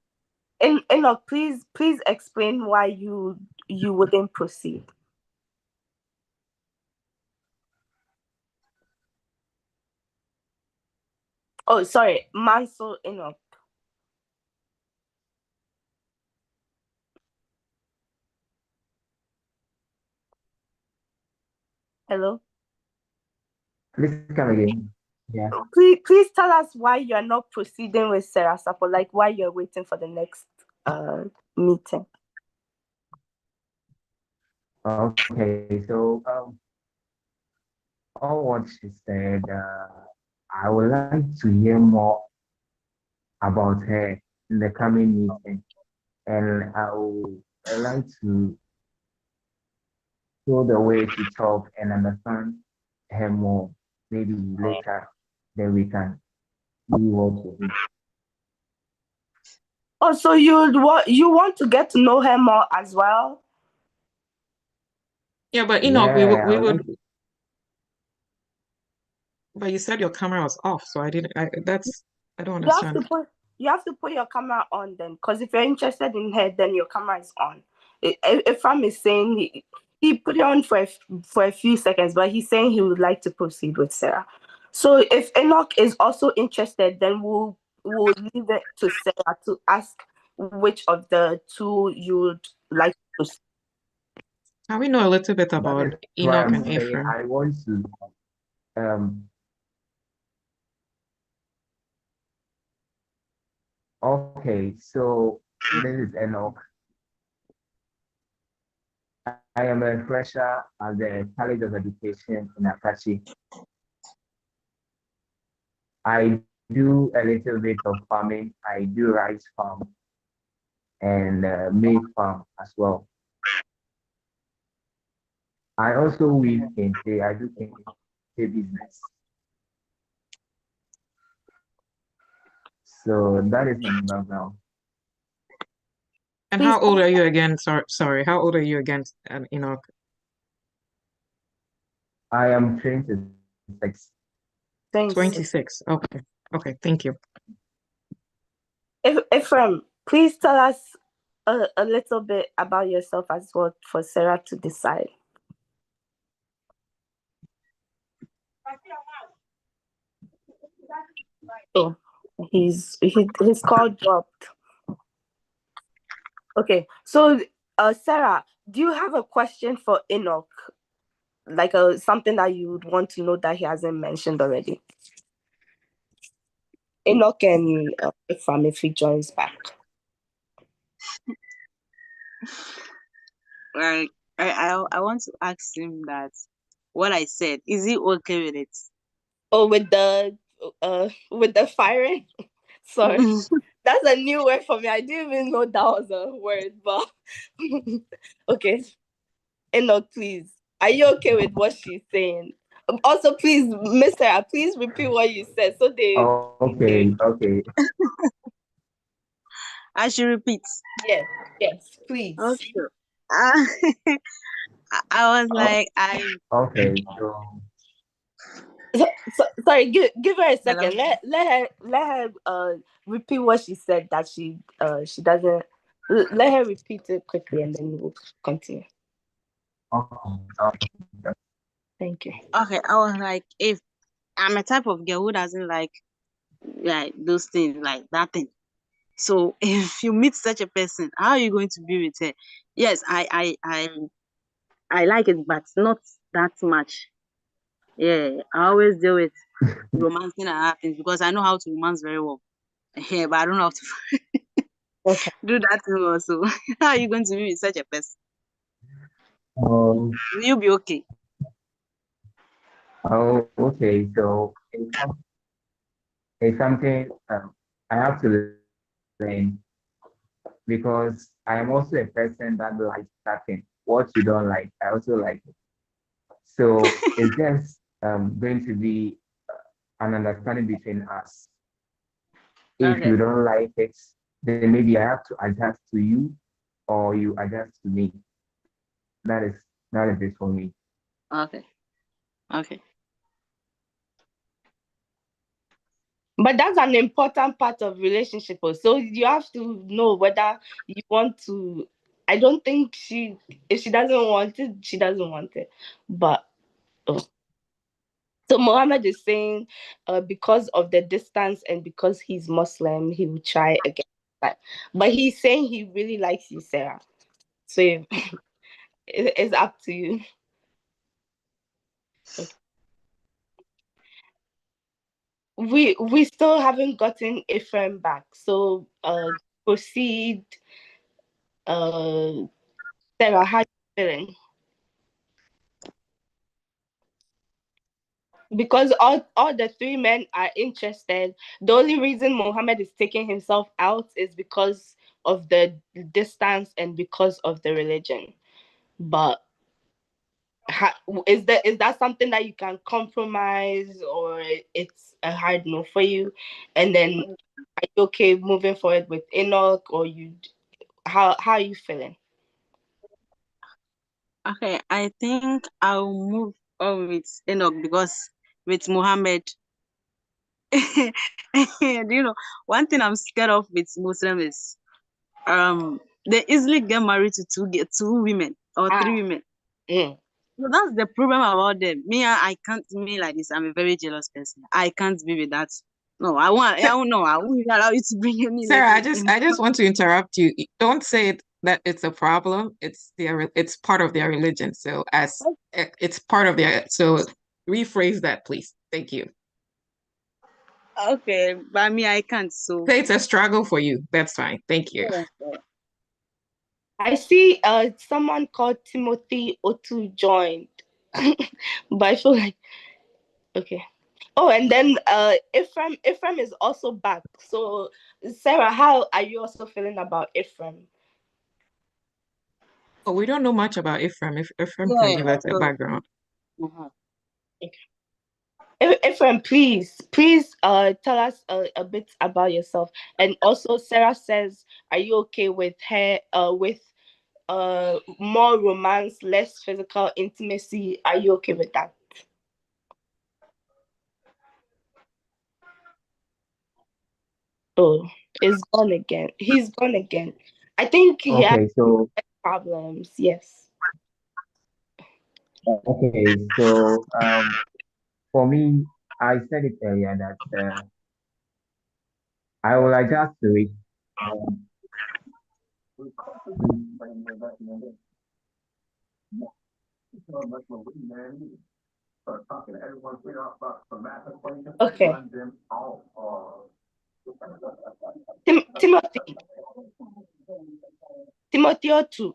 Enoch, please explain why you wouldn't proceed. Oh, sorry, Manso Enoch. Hello. Please come again. Yeah. Please tell us why you're not proceeding with Sarah Sappor, like why you're waiting for the next meeting. Okay. So all what she said, I would like to hear more about her in the coming meeting, and I would like to know the way to talk and understand her more. Maybe later, then we can see what to do. Oh, so you want to get to know her more as well? Yeah, but Enoch, Yeah, we I would would. like to. But you said your camera was off, so I don't You have understand. you have to put your camera on then, because if you're interested in her, then your camera is on. Ephraim is saying he put it on for a few seconds, but he's saying he would like to proceed with Sarah. So if Enoch is also interested, then we'll leave it to Sarah to ask which of the two you'd like to proceed. Can we know a little bit That about is why Enoch I'm and saying Ephraim? I want to. Um. Okay. So this is Enoch. I am a fresher at the College of Education in Akachi. I do a little bit of farming. I do rice farm and maize farm as well. I also weave kente. I do kente business. So that is my background. And how old are you again? Sorry, how old are you again, Enoch? I am 26. 26. Okay. Okay, thank you. Ephraim, please tell us a little bit about yourself as well for Sarah to decide. Oh, his call dropped. Okay, so Sarah, do you have a question for Enoch? Like something that you would want to know that he hasn't mentioned already? Enoch and Ephraim, if he joins back. Like I want to ask him that what I said, is he okay with it? Oh, with the firing? Sorry. That's a new word for me. I didn't even know that was a word, but okay. Enoch, please. Are you okay with what she's saying? Also, please, Miss Sarah, please repeat what you said so they. Okay. I should repeat. Yes, please. Okay. I was like, Okay, Sorry, give her a second. Hello? Let her repeat what she said that she doesn't. Let her repeat it quickly and then we'll continue. okay. Thank you. Okay, I was like, if I'm a type of girl who doesn't like those things, like that thing. So if you meet such a person, how are you going to be with her? Yes, I like it, but not that much. Yeah, I always deal with romancing and other things because I know how to romance very well. Yeah, but I don't know how to Okay. do that thing also. How are you going to be with such a person? Um, Will you be okay? okay. So it's something I have to learn because I am also a person that likes that thing. What you don't like, I also like it. So it's just going to be an understanding between us. If Okay, you don't like it, then maybe I have to adjust to you, or you adjust to me. That is it for me. okay, okay. But that's an important part of relationship. So you have to know whether you want to. I don't think if she doesn't want it, she doesn't want it. But so Mohammed is saying, because of the distance and because he's Muslim, he will try again. But he's saying he really likes you, Sarah. So it's up to you. Okay. We still haven't gotten Ephraim back. So proceed. Sarah, how you feeling? Because all the three men are interested. The only reason Mohammed is taking himself out is because of the distance and because of the religion. But is that something that you can compromise, or it's a hard no for you? And then are you okay moving forward with Enoch, or how are you feeling? Okay, I think I'll move on with Enoch because with Muhammad, one thing I'm scared of with Muslim is they easily get married to two women or three women. Mm. So that's the problem about them. I can't me like this. I'm a very jealous person. I can't be with that. No, I won't allow you to bring any Sarah, lady in. I just want to interrupt you. Don't say that it's a problem. It's part of their religion. So it's part of their, so rephrase that, please. Thank you. Okay, but me, I can't. So Say it's a struggle for you. That's fine. Thank you. I see someone called Timothy Otu joined. But I feel like okay. Oh, and then Ephraim is also back. So Sarah, how are you also feeling about Ephraim? Oh, we don't know much about Ephraim. If Ephraim can yeah, give us a so background. Ephraim, please tell us a bit about yourself. And also Sarah says, are you okay with her with more romance, less physical intimacy? Are you okay with that? Oh, it's gone again. He's gone again. I think he has Okay, so problems. Yes. for me, I said it earlier that I will adjust to it. Um, Okay. Timothy. Timothy Otu.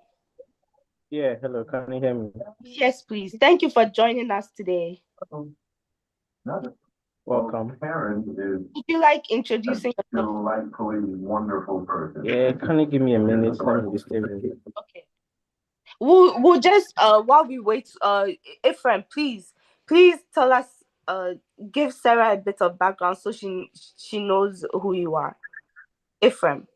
Yeah, hello, can you hear me? Yes, please. Thank you for joining us today. Welcome. Would you like introducing yourself? Yeah, can you give me a minute? Let me just Okay. We'll just while we wait, Ephraim, please tell us, give Sarah a bit of background so she knows who you are. Ephraim.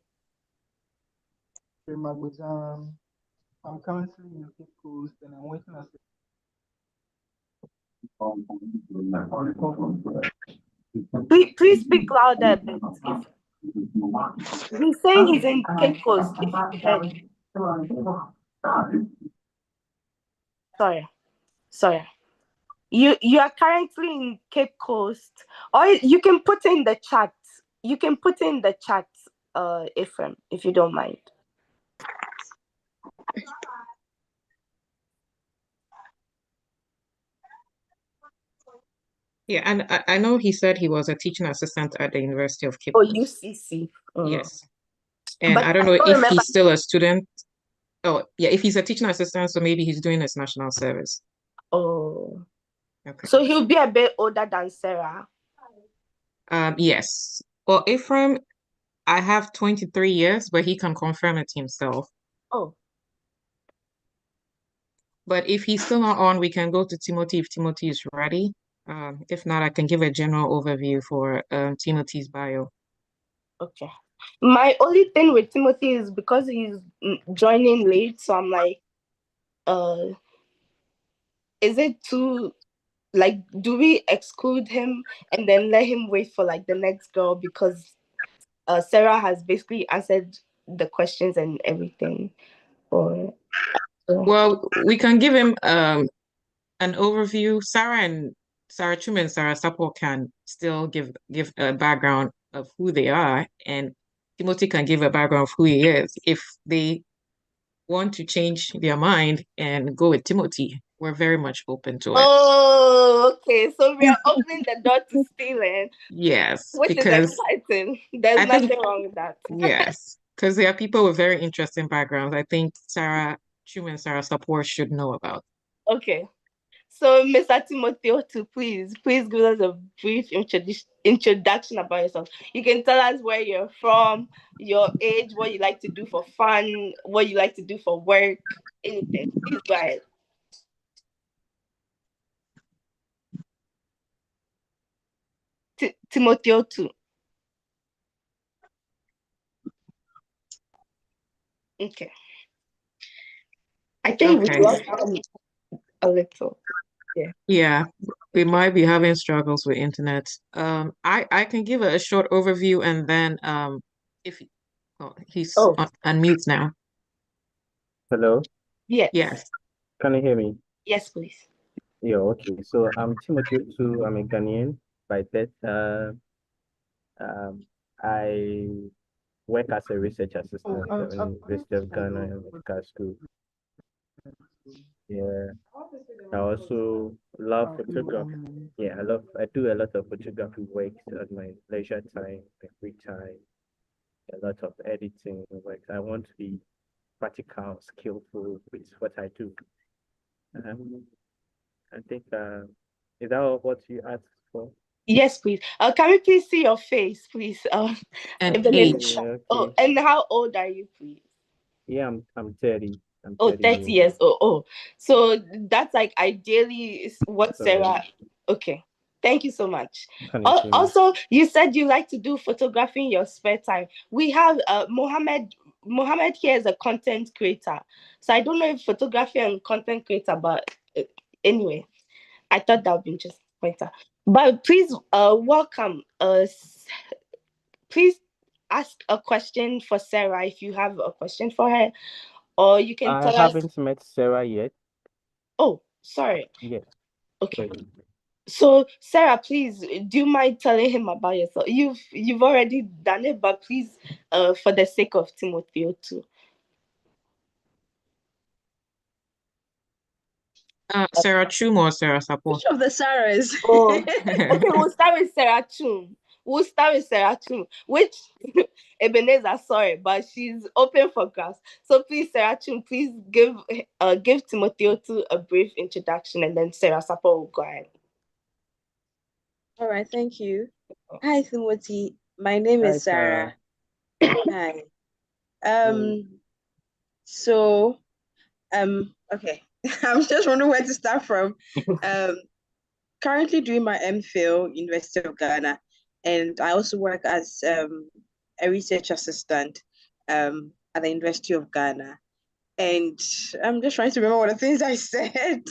I'm currently in Cape Coast and I'm working as Please speak louder a bit. He's saying he's in Cape Coast, if you heard. Sorry. You are currently in Cape Coast, or you can put in the chat. You can put in the chat, Ephraim, if you don't mind. Yeah, and I know he said he was a teaching assistant at the University of Cape Oh, Coast. UCC. Yes. And But I don't know I don't if remember. he's still a student. Oh, yeah, if he's a teaching assistant, so maybe he's doing his national service. Oh, Okay. so he'll be a bit older than Sarah. Yes. Well, Ephraim, I have 23 years, but he can confirm it himself. Oh, But if he's still not on, we can go to Timothy if Timothy is ready. If not, I can give a general overview for Timothy's bio. okay. My only thing with Timothy is because he's joining late, so I'm like, is it too, like, do we exclude him and then let him wait for like the next girl, because Sarah has basically answered the questions and everything? Or Well, we can give him an overview. Sarah Twum and Sarah Sappor can still give a background of who they are, and Timothy can give a background of who he is. If they want to change their mind and go with Timothy, we're very much open to it. oh, okay. So we are opening the door to stealing. Yes, Which is because exciting. There's I think, nothing wrong with that. yes, because there are people with very interesting backgrounds. I think Sarah Twum and Sarah Sappor should know about. Okay. So, Mr. Timothy Otu, please give us a brief introduction about yourself. You can tell us where you're from, your age, what you like to do for fun, what you like to do for work, anything. Please go ahead. Timothy Otu. Okay. I think Okay. we lost him a little. Yeah. Yeah, we might be having struggles with internet. I can give a short overview and then if he's Oh, on mute now. Hello, yes. Yes. can you hear me? Yes, please. Yeah, okay. So I'm Timothy Otu. I'm a Ghanaian by birth. I work as a research assistant at the University of Ghana Medical School. Yeah, I also love photography. Yeah, I do a lot of photography work at my leisure time, my free time, a lot of editing work. I want to be practical, skillful with what I do. I think is that what you asked for? Yes, please. Can we please see your face, please? And Ebenezer. age. Yeah, Oh, okay. and how old are you, please? Yeah, I'm 30. I'm Oh, 30 30 years. years old. Oh, so that's like ideally is what Sorry. Sarah. Okay. Thank you so much. Can you see me? Also, you said you like to do photography in your spare time. We have Mohammed. Mohammed here is a content creator. So I don't know if photography and content creator, but anyway, I thought that would be interesting pointer. But please welcome please ask a question for Sarah if you have a question for her, or you can I tell us. haven't met Sarah yet. Oh, sorry. Yeah. Okay. Sorry. So Sarah, please, do you mind telling him about yourself? You've already done it, but please, for the sake of Timothy too. Sarah Chum or Sarah Sappor? Which of the Sarahs? Oh, okay, we'll start with Sarah Chum. Which Ebenezer, sorry, but she's open for class. So please, Sarah Chum, please give Timothy to a brief introduction, and then Sarah Sappor will go ahead. All right, thank you. Hi, Timothy. My name Hi, is Sarah. Hi. Hey. So, okay. I'm just wondering where to start from. Currently doing my MPhil, University of Ghana, and I also work as a research assistant at the University of Ghana. And I'm just trying to remember one of the things I said.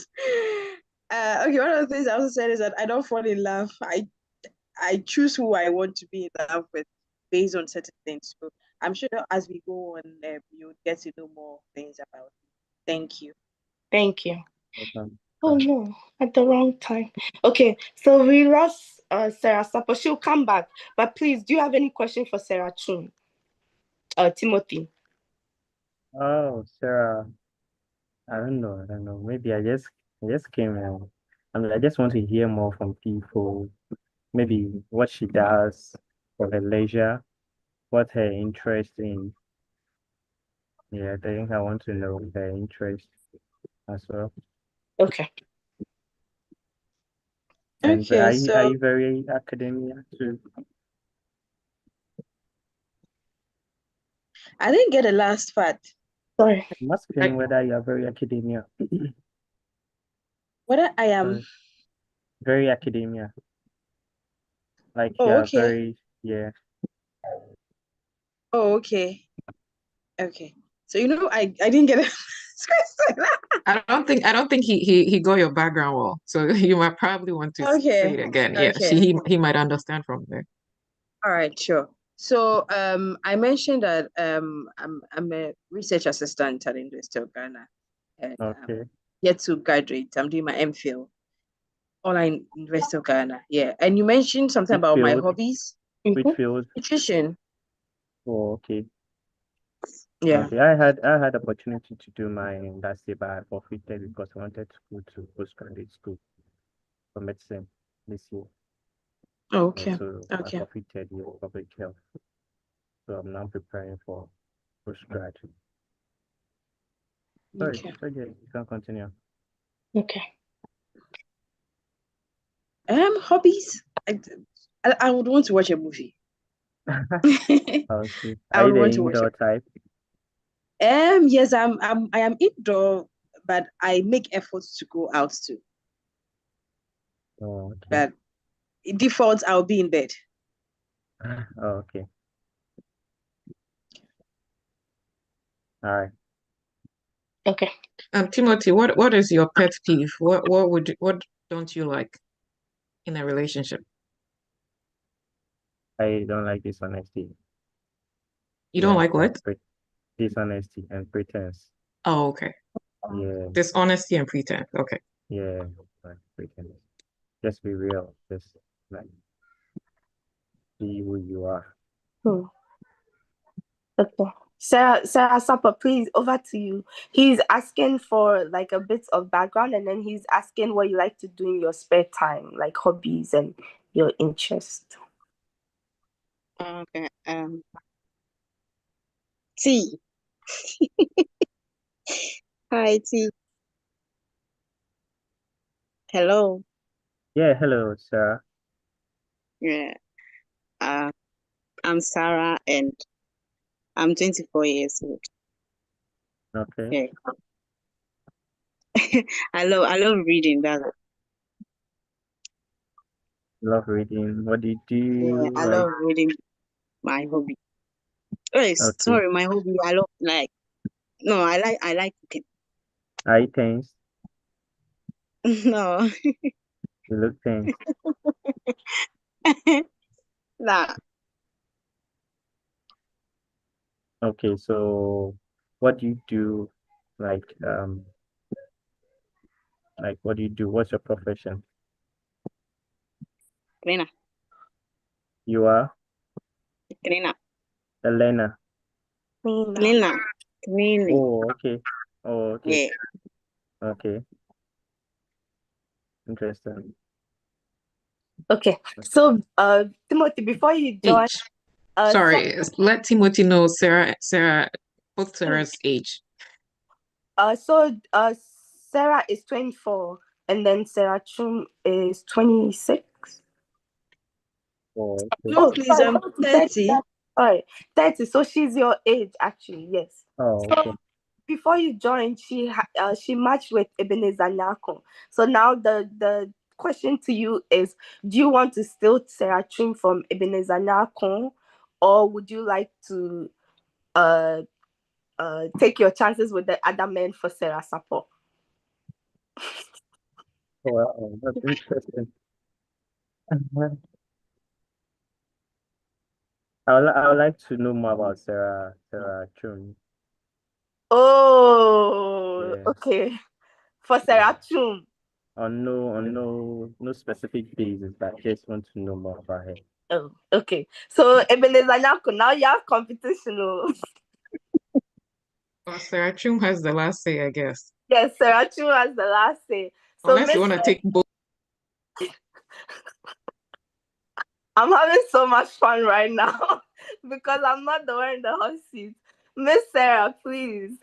Okay, one of the things I also said is that I don't fall in love. I choose who I want to be in love with based on certain things. So I'm sure as we go on, you'll get to know more things about it. Thank you. Thank you. Welcome. Oh no, at the wrong time. Okay, so we lost Sarah Sappor. She'll come back. But please, do you have any question for Sarah Chum? Timothy. Oh, Sarah. I don't know. Maybe I just came in. I just want to hear more from people. Maybe what she does for her leisure, what her interest in. Yeah, I think I want to know her interest as well. Okay. And Okay, are so you very academia too? I didn't get the last part. Sorry. I'm asking whether you are very academia. Whether I am. Very academia. Like Oh, you are okay. very, yeah. Oh, okay. Okay. So I didn't get it. I don't think he got your background well. So you might probably want to say it again. Yeah, Okay. he might understand from there. All right, sure. So I mentioned that I'm a research assistant at the University of Ghana, and Okay. yet to graduate. I'm doing my MPhil online University of Ghana. Yeah, and you mentioned something Which about my field? hobbies. Which field? Nutrition. Oh, okay. Yeah. Okay. I had opportunity to do mine last year, but I forfeited because I wanted to go to postgraduate school for medicine this year. Oh, And okay. so I Okay. forfeited the public health. So I'm now preparing for postgrad. Sorry, Okay. you can continue. Okay. Hobbies. I would want to watch a movie. Okay. I Are you would the want to watch indoor it. type? Yes, I am indoor, but I make efforts to go out too. Oh, okay. But default, I'll be in bed. Oh, okay. All right. Okay. Timothy, what is your pet peeve? What don't you like in a relationship? I don't like dishonesty. You don't like what? Dishonesty and pretense. Oh, okay. Yeah, Dishonesty and pretense. Okay. yeah, like pretense. Just be real. Just like be who you are. Okay. Sarah Sappor, please, over to you. He's asking for like a bit of background, and then he's asking what you like to do in your spare time, like hobbies and your interest. Okay. T. Hi, T. Hello. Yeah, hello, sir. Yeah. I'm Sarah, and I'm 24 years old. Okay. Yeah. I love reading. That's it. Love reading. What do you Yeah, do? I Like, love reading. My hobby. Oh, okay. sorry, my hobby. I love no, I like cooking. Eye tense. No. You look tense. Nah. Okay, so what do you do? Like what do you do? What's your profession? Cleaner. You are Cleaner. Elena. Cleaner. Cleaning. Oh, okay. Oh, okay. Yeah. Okay. Interesting. Okay. So, Timothy, before you join, Age. Sorry, let Timothy know both Sarah's age. Sarah is 24, and then Sarah Chum is 26. Oh, okay. No, please, I'm 30. Sorry, 30. So she's your age, actually. Yes. Oh, So okay. before you joined, she matched with Ebenezer Nyako. So now the question to you is: do you want to steal Sarah Chum from Ebenezer Nyako, or would you like to take your chances with the other men for Sarah Sappor? Wow, that's interesting. I would like to know more about Sarah Chum. Oh, Yeah. okay. For Sarah Chum. On no specific basis, but I just want to know more about her. Oh, okay. So Ebenezer Nyako, now you have competition. Oh. Well, Sarah Chum has the last say, I guess. Yes, Sarah Chum has the last say. So Unless you want to take both. I'm having so much fun right now because I'm not the one in the hot seat. Miss Sarah, please.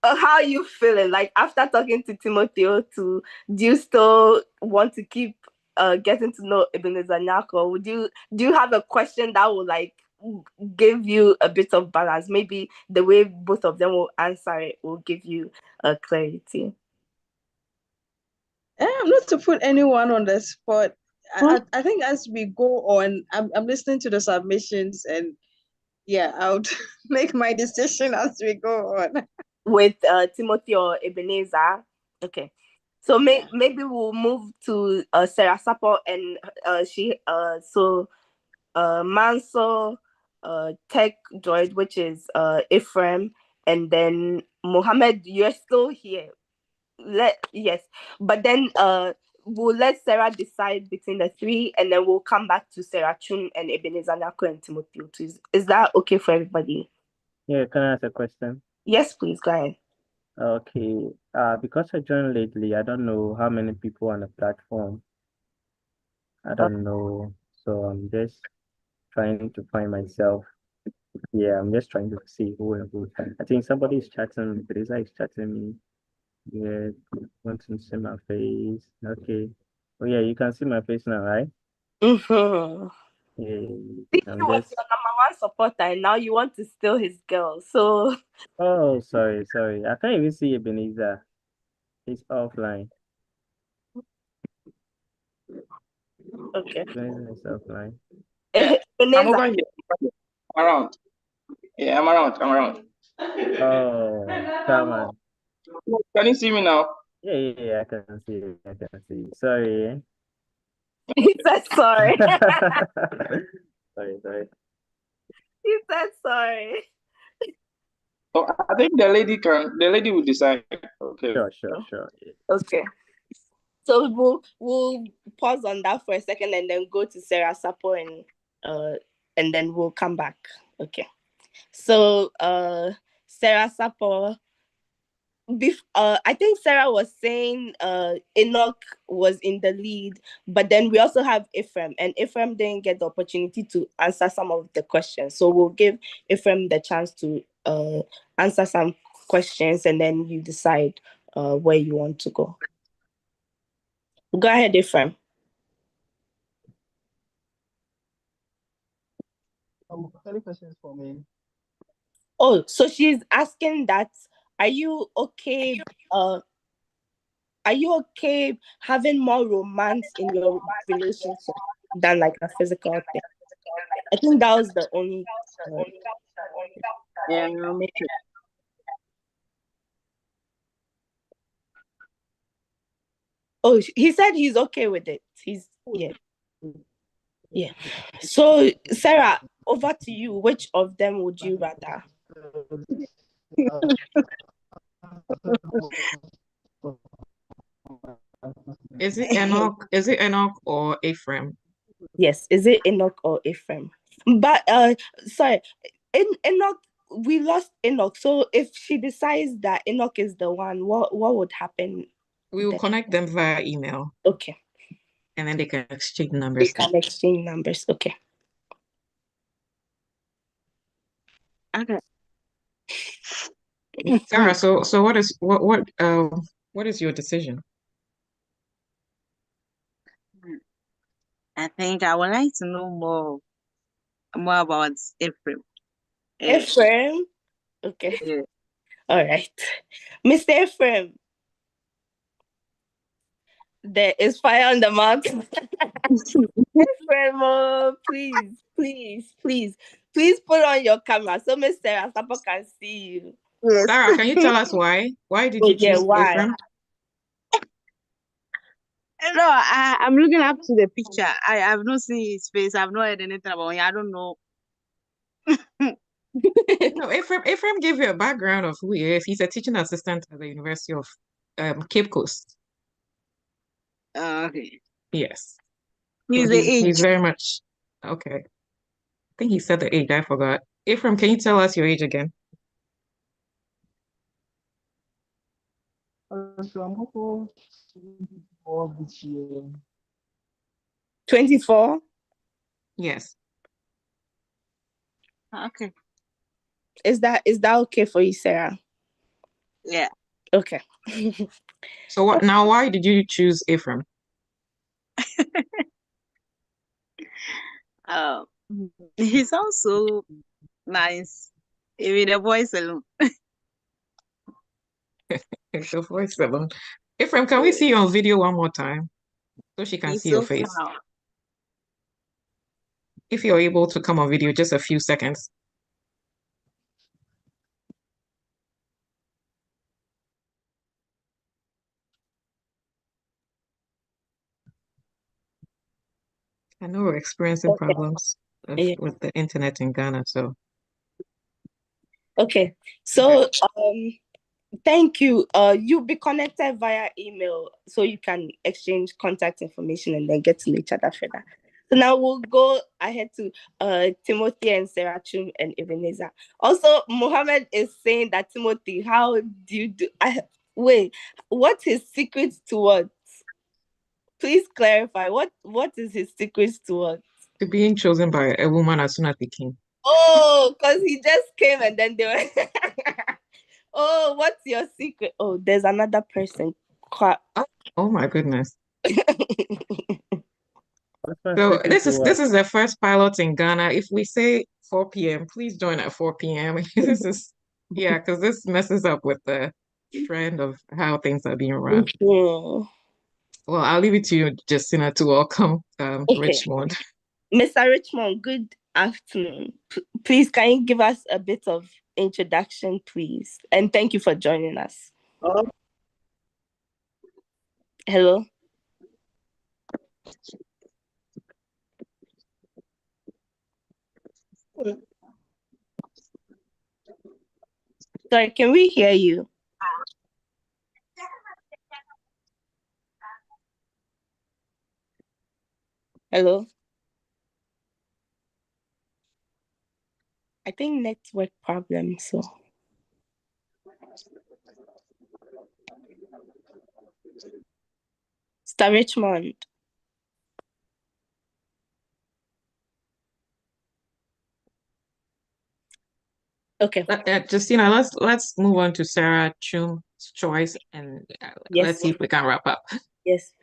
How are you feeling? Like after talking to Timothy O2, do you still want to keep getting to know Ebenezer Nyako? Do you have a question that will like give you a bit of balance? Maybe the way both of them will answer it will give you clarity. Not to put anyone on the spot. I think as we go on, I'm listening to the submissions, and yeah, I'll make my decision as we go on. With Timothy or Ebenezer. Okay. So maybe we'll move to Sarah Sappor and Manso, Tech Droid, which is Ephraim, and then Mohammed, you're still here. Yes. But then we'll let Sarah decide between the three, and then we'll come back to Sarah Chun and Ebenezer Nyako and Timothy Otu. Is that okay for everybody? Yeah, can I ask a question? Yes, please, go ahead. Okay. Because I joined lately, I don't know how many people on the platform. I don't know. So I'm just trying to find myself. Yeah, I'm just trying to see who. I think somebody is chatting me. Teresa is chatting me. Yeah, want to see my face. Okay. Oh yeah, you can see my face now, right? Mm-hmm. Yeah, He I'm was just. your #1 supporter, and now you want to steal his girl. So Oh, sorry. I can't even see Ebenezer. He's offline. okay. Ebenezer is offline. Yeah, I'm Ebenezer, over here. I'm around. Yeah, I'm around. I'm around. Oh, come on. Can you see me now? Yeah, I can see. I can see. Sorry. he said sorry. Sorry. He said sorry. So I think the lady will decide. Okay. Sure. Yeah. Okay. So we'll pause on that for a second and then go to Sarah Sappor and then we'll come back. Okay. So Sarah Sappor, I think Sarah was saying Enoch was in the lead, but then we also have Ephraim, and Ephraim didn't get the opportunity to answer some of the questions. So we'll give Ephraim the chance to answer some questions, and then you decide where you want to go. Go ahead, Ephraim. Any questions for me? Oh, so she's asking that, are you okay? Are you okay having more romance in your relationship than like a physical thing? I think that was the only. Yeah, I'll make it. Oh, he said he's okay with it. Yeah. So Sarah, over to you. Which of them would you rather? Is it Enoch? Is it Enoch or Ephraim? Yes, is it Enoch or Ephraim? But sorry, Enoch, we lost Enoch. So if she decides that Enoch is the one, what would happen? We will then? connect them via email. Okay. And then they can exchange They numbers. can exchange numbers. Okay. Okay. Sarah, so what is your decision? I think I would like to know more about Ephraim. Ephraim? Okay. Yeah. All right. Mr. Ephraim, there is fire on the mountain. Ephraim, oh, please put on your camera so Mr. Sappor can see you. Yes. Sarah, can you tell us why? Why did you choose why? Ephraim? No, I'm looking up to the picture. I've not seen his face. I've not heard anything about him. I don't know. No, Ephraim gave you a background of who he is. He's a teaching assistant at the University of Cape Coast. Okay. Yes. He's So the age. he's very much okay. I think he said the age. I forgot. Ephraim, can you tell us your age again? So I'm hopeful for this year. 24? Yes. Okay. Is that okay for you, Sarah? Yeah. Okay. So what now? Why did you choose Ephraim? He's also nice. Even the voice alone. The voice alone. Ephraim, can we see you on video one more time so she can He's see your so face? proud. If you're able to come on video, just a few seconds. I know we're experiencing problems with the internet in Ghana, so. Okay. So thank you. You'll be connected via email so you can exchange contact information and then get to know each other further. So now we'll go ahead to Timothy and Sarah Chum and Ebenezer. Also, Mohammed is saying that Timothy, how do you do? Wait, what's his secret to what? Please clarify. What is his secret to what? To being chosen by a woman as soon as he came. Oh, because he just came and then they were. Oh, what's your secret? Oh, there's another person. Oh my goodness. So this is the first pilot in Ghana. If we say 4 p.m., please join at 4 p.m. This is because this messes up with the trend of how things are being run. Well, I'll leave it to you, Justina, to welcome Richmond. Mr. Richmond, good afternoon. Please, can you give us a bit of introduction, please? And thank you for joining us. Hello? Sorry, can we hear you? Hello? I think network problem, so. Mr. Richmond. Okay. Justina, let's move on to Sarah Chum's choice and let's see if we can wrap up. Yes.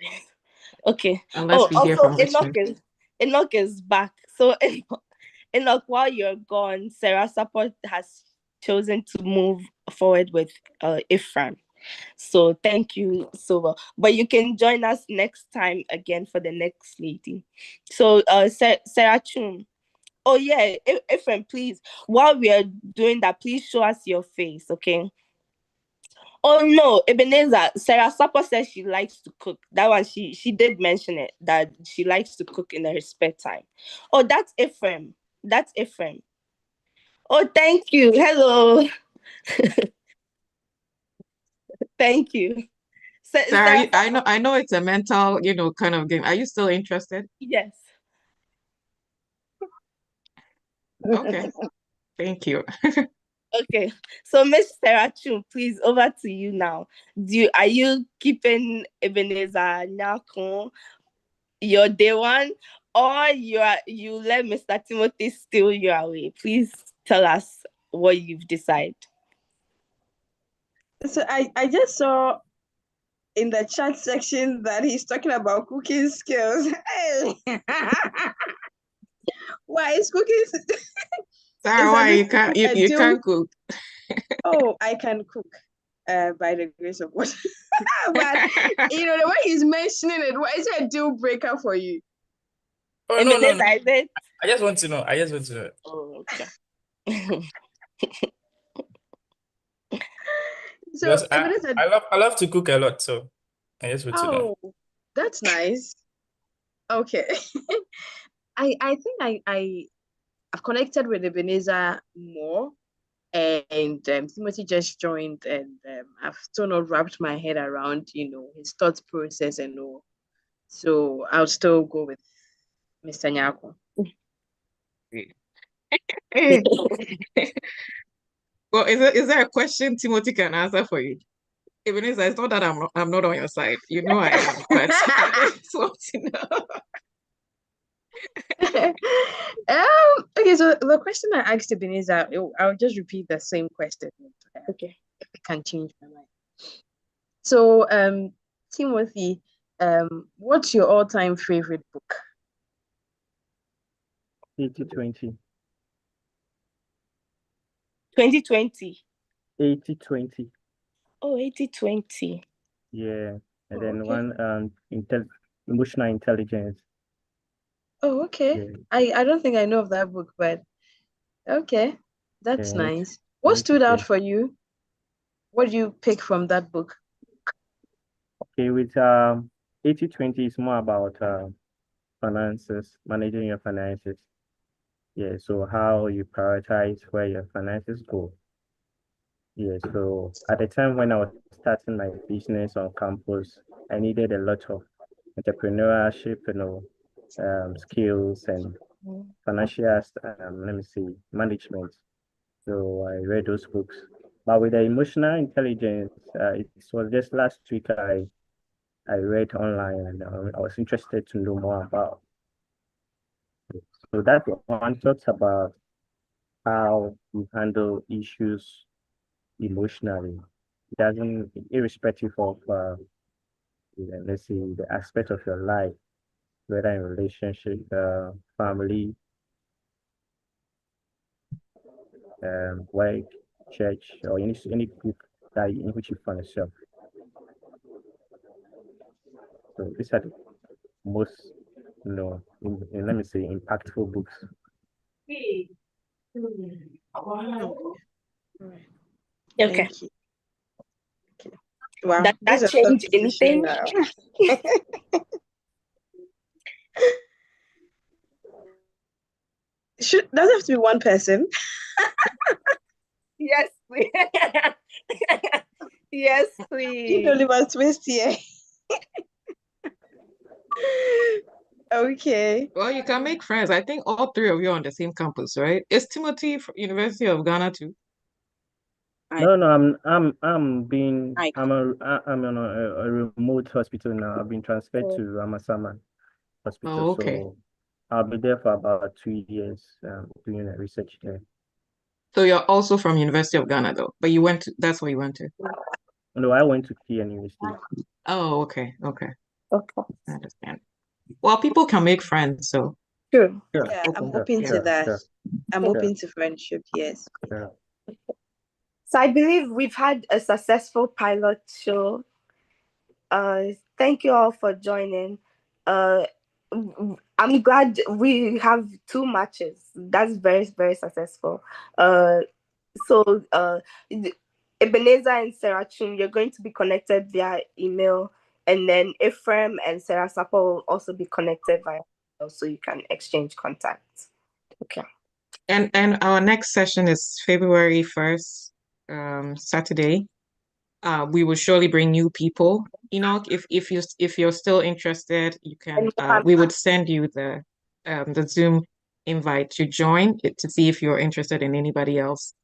Okay. Unless we hear from Richmond. Enoch is back. So Enoch, while you're gone, Sarah Sappor has chosen to move forward with Ephraim. So thank you so much. But you can join us next time again for the next lady. So Sarah Chum. Oh yeah, Ephraim, please. While we are doing that, please show us your face, okay? Oh no, Ebenezer, Sarah Sappor says she likes to cook. That one, she did mention it, that she likes to cook in her spare time. Oh, that's Ephraim. Oh, thank you. Hello. Thank you. Sarah, I know it's a mental, kind of game. Are you still interested? Yes. Okay. Thank you. Okay. So Miss Sarah Chum, please over to you now. Are you keeping Ebenezer Nyakon your day one, or you let Mr. Timothy steal you away? Please tell us what you've decided. So I just saw in the chat section that he's talking about cooking skills. Hey. Why is cooking? Sarah, why you can't cook? Oh, I can cook, by the grace of God. But the way he's mentioning it, why is it a deal breaker for you? Oh, no. I just want to know. Oh, okay. So Because I love to cook a lot, so I just want to know. Oh, that's nice. Okay. I think I've connected with Ebenezer more, and Timothy just joined, and I've still not wrapped my head around his thought process and all. So I'll still go with Mr. Nyako. Well, is there a question Timothy can answer for you? Ebenezer, it's not that I'm not on your side. You know I am, but I just want to know. Okay, so the question I asked Ebenezer, I'll just repeat the same question. Okay. If I can change my mind. So, Timothy, what's your all-time favorite book? 80-20. 2020. 80-20. Oh, 80-20. Yeah. And then okay. one emotional intelligence. Oh, okay. Yeah. I don't think I know of that book, but okay. That's Yeah, nice. What stood out for you? What do you pick from that book? Okay, with 80-20 is more about finances, managing your finances. Yeah, so how you prioritize where your finances go. Yeah, so at the time when I was starting my business on campus, I needed a lot of entrepreneurship, skills and financial, management. So I read those books. But with the emotional intelligence, it was just last week I read online and I was interested to know more about. So that one talks about how you handle issues emotionally. It doesn't, irrespective of, let's say, the aspect of your life, whether in relationship, family, work, church, or any group that in which you find yourself. So these are the most, let me say, impactful books. Okay. Thank you. Okay. Wow, that change anything? Now. Does it have to be one person? Yes, please. Yes, please. Oliver Twist here. Okay. Well, you can make friends. I think all three of you are on the same campus, right? Is Timothy from University of Ghana too? No, I'm in a remote hospital now. I've been transferred to Amasama Hospital, Oh, okay. so I'll be there for about 2 years, doing a research there. So you're also from University of Ghana though, but that's where you went to? No, I went to Kian University. Oh, okay. I understand. Well, people can make friends, so. Sure. Yeah, I'm open to that. I'm open to friendship, yes. Yeah. So I believe we've had a successful pilot show. Thank you all for joining. I'm glad we have 2 matches. That's very, very successful. So Ebenezer and Sarah Chum, you're going to be connected via email, and then Ephraim and Sarah Sappor will also be connected via email, so you can exchange contacts. Okay. And our next session is February 1st, Saturday. We will surely bring new people. Enoch, if you're still interested, you can we would send you the Zoom invite to join it to see if you're interested in anybody else.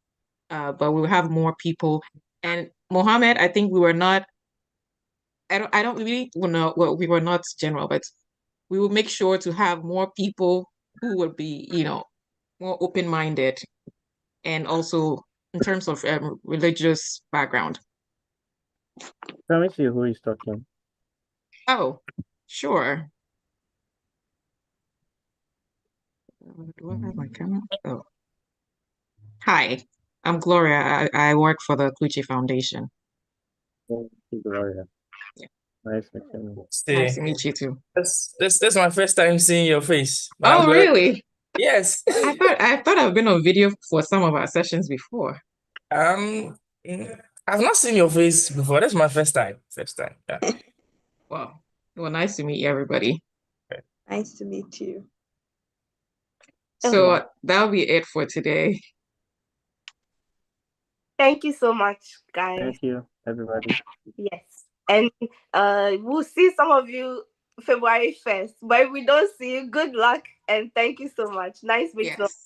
But we'll have more people. And Mohammed, I think we were not I don't really know, well, we were not general, but we will make sure to have more people who would be, more open-minded and also in terms of religious background. Let me see who is talking. Oh, sure. Do I have my camera? Oh. Hi, I'm Gloria. I work for the Kluchi Foundation. Thank you, Gloria. Yeah. Nice meeting you. Nice to meet you too. That's my first time seeing your face. But I'm Oh, glad- really? Yes. I thought I've been on video for some of our sessions before. I've not seen your face before. That's my first time. First time. Yeah. Wow. Well, nice to meet everybody. Nice to meet you. So that'll be it for today. Thank you so much, guys. Thank you, everybody. Yes. And we'll see some of you February 1st. But if we don't see you, good luck and thank you so much. Nice meeting you. Yes.